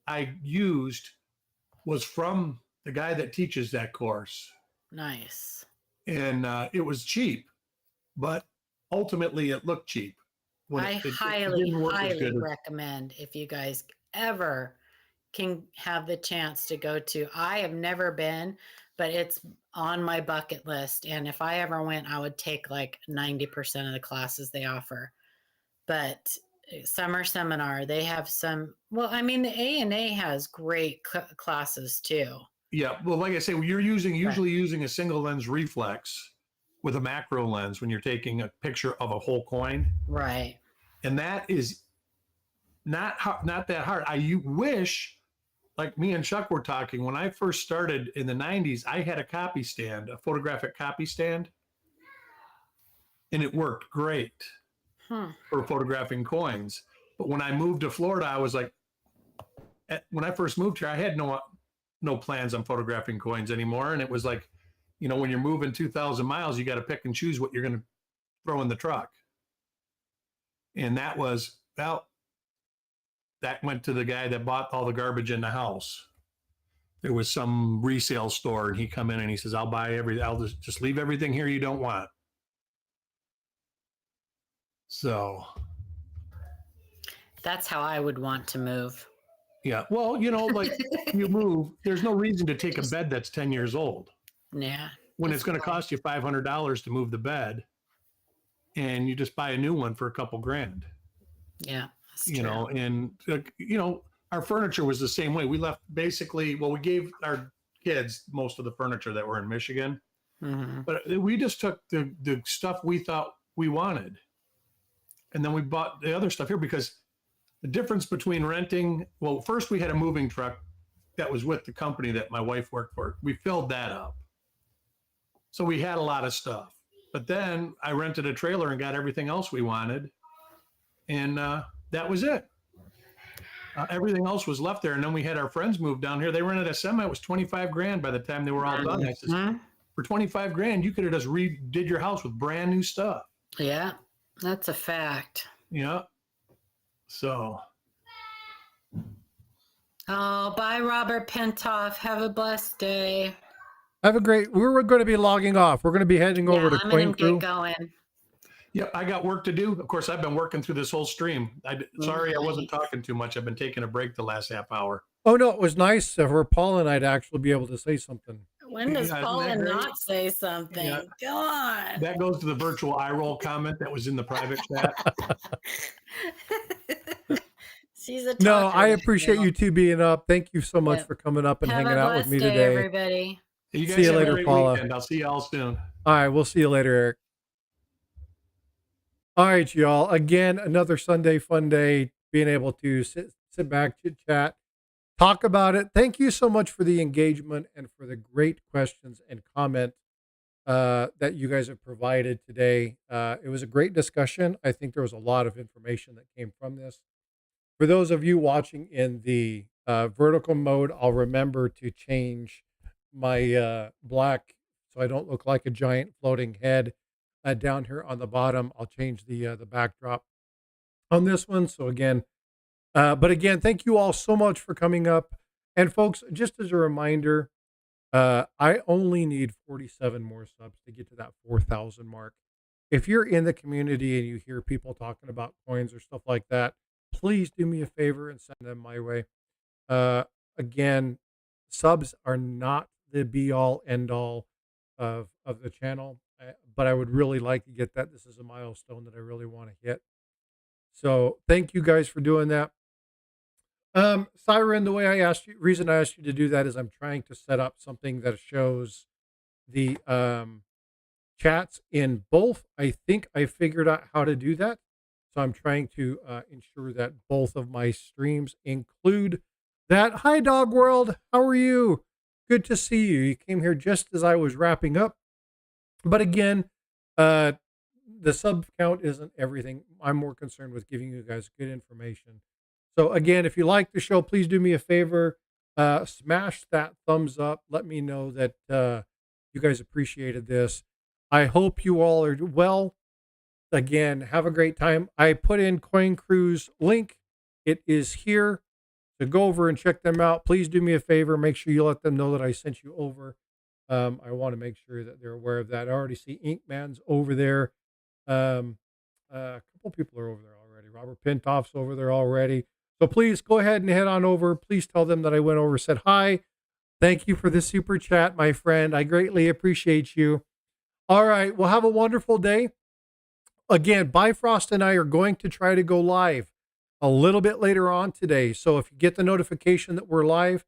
I used was from the guy that teaches that course. Nice. And it was cheap, but ultimately it looked cheap. I highly recommend if you guys ever can have the chance to go to. I have never been, but it's on my bucket list. And if I ever went, I would take like 90% of the classes they offer. But summer seminar, they have some, well, I mean, the ANA has great classes too. Yeah. Well, like I say, you're usually using a single lens reflex with a macro lens when you're taking a picture of a whole coin. Right. And that is not that hard. I wish, like me and Chuck were talking, when I first started in the 90s, I had a copy stand, a photographic copy stand, and it worked great for photographing coins. But when I moved to Florida, I was like, when I first moved here, I had no plans on photographing coins anymore. And it was like, when you're moving 2,000 miles, you got to pick and choose what you're going to throw in the truck. And that went to the guy that bought all the garbage in the house. There was some resale store, and he come in and he says, I'll buy everything. I'll just leave everything here you don't want. So that's how I would want to move. Yeah. Well, like you move, there's no reason to take a bed that's 10 years old. Yeah. When it's going to cost you $500 to move the bed, and you just buy a new one for a couple grand. Yeah. And our furniture was the same way. We left we gave our kids most of the furniture that were in Michigan, but we just took the stuff we thought we wanted. And then we bought the other stuff here because the difference between renting, first we had a moving truck that was with the company that my wife worked for. We filled that up. So we had a lot of stuff. But then I rented a trailer and got everything else we wanted. And that was it. Everything else was left there. And then we had our friends move down here. They rented a semi. It was $25,000 by the time they were all done. I said, for $25,000, you could have just redid your house with brand new stuff. Yeah, that's a fact. Yeah. So. Oh, bye, Robert Pentoff. Have a blessed day. We're going to be logging off. We're going to be heading over to Coin Crew. Get going. Yep, I got work to do. Of course, I've been working through this whole stream. Sorry, I wasn't talking too much. I've been taking a break the last half hour. Oh, no, it was nice for Paul and I to actually be able to say something. When does Yeah, isn't Paula that great? not say something? Yeah. Come on. That goes to the virtual eye roll comment that was in the private chat. She's a talker. No, I that appreciate girl. you two being up. Thank you so much Yep. for coming up and Have hanging a out with blessed me day, today. everybody. You guys See you have later, a great Paula. weekend. I'll see y'all soon. All right, we'll see you later, Eric. All right, y'all. Again, another Sunday fun day. Being able to sit back, chit chat, talk about it. Thank you so much for the engagement and for the great questions and comment that you guys have provided today. It was a great discussion. I think there was a lot of information that came from this. For those of you watching in the vertical mode, I'll remember to change my black so I don't look like a giant floating head down here on the bottom. I'll change the backdrop on this one. So again, but again, thank you all so much for coming up. And folks, just as a reminder, I only need 47 more subs to get to that 4,000 mark. If you're in the community and you hear people talking about coins or stuff like that, please do me a favor and send them my way. Again, subs are not the be all end all of the channel, but I would really like to get that. This is a milestone that I really want to hit. So thank you guys for doing that. Siren, the way reason I asked you to do that is I'm trying to set up something that shows the chats in both. I think I figured out how to do that. So I'm trying to ensure that both of my streams include that. Hi, Dog World. How are you? Good to see you. You came here just as I was wrapping up. But again, the sub count isn't everything. I'm more concerned with giving you guys good information. So again, if you like the show, please do me a favor. Smash that thumbs up. Let me know that you guys appreciated this. I hope you all are well. Again, have a great time. I put in Coin Crew's link. It is here. So go over and check them out. Please do me a favor. Make sure you let them know that I sent you over. I want to make sure that they're aware of that. I already see Inkman's over there. A couple people are over there already. Robert Pintoff's over there already. So please go ahead and head on over. Please tell them that I went over, said hi. Thank you for the super chat, my friend. I greatly appreciate you. All right. Well, have a wonderful day. Again, Bifrost and I are going to try to go live a little bit later on today. So if you get the notification that we're live,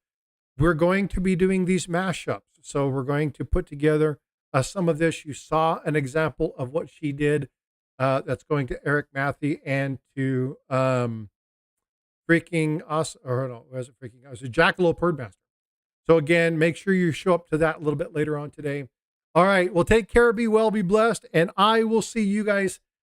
we're going to be doing these mashups. So we're going to put together some of this. You saw an example of what she did. That's going to Eric Matthew and to freaking us, or no, was it freaking us? Jackalope Herdmaster. So again, make sure you show up to that a little bit later on today. All right. Well, take care, be well, be blessed, and I will see you guys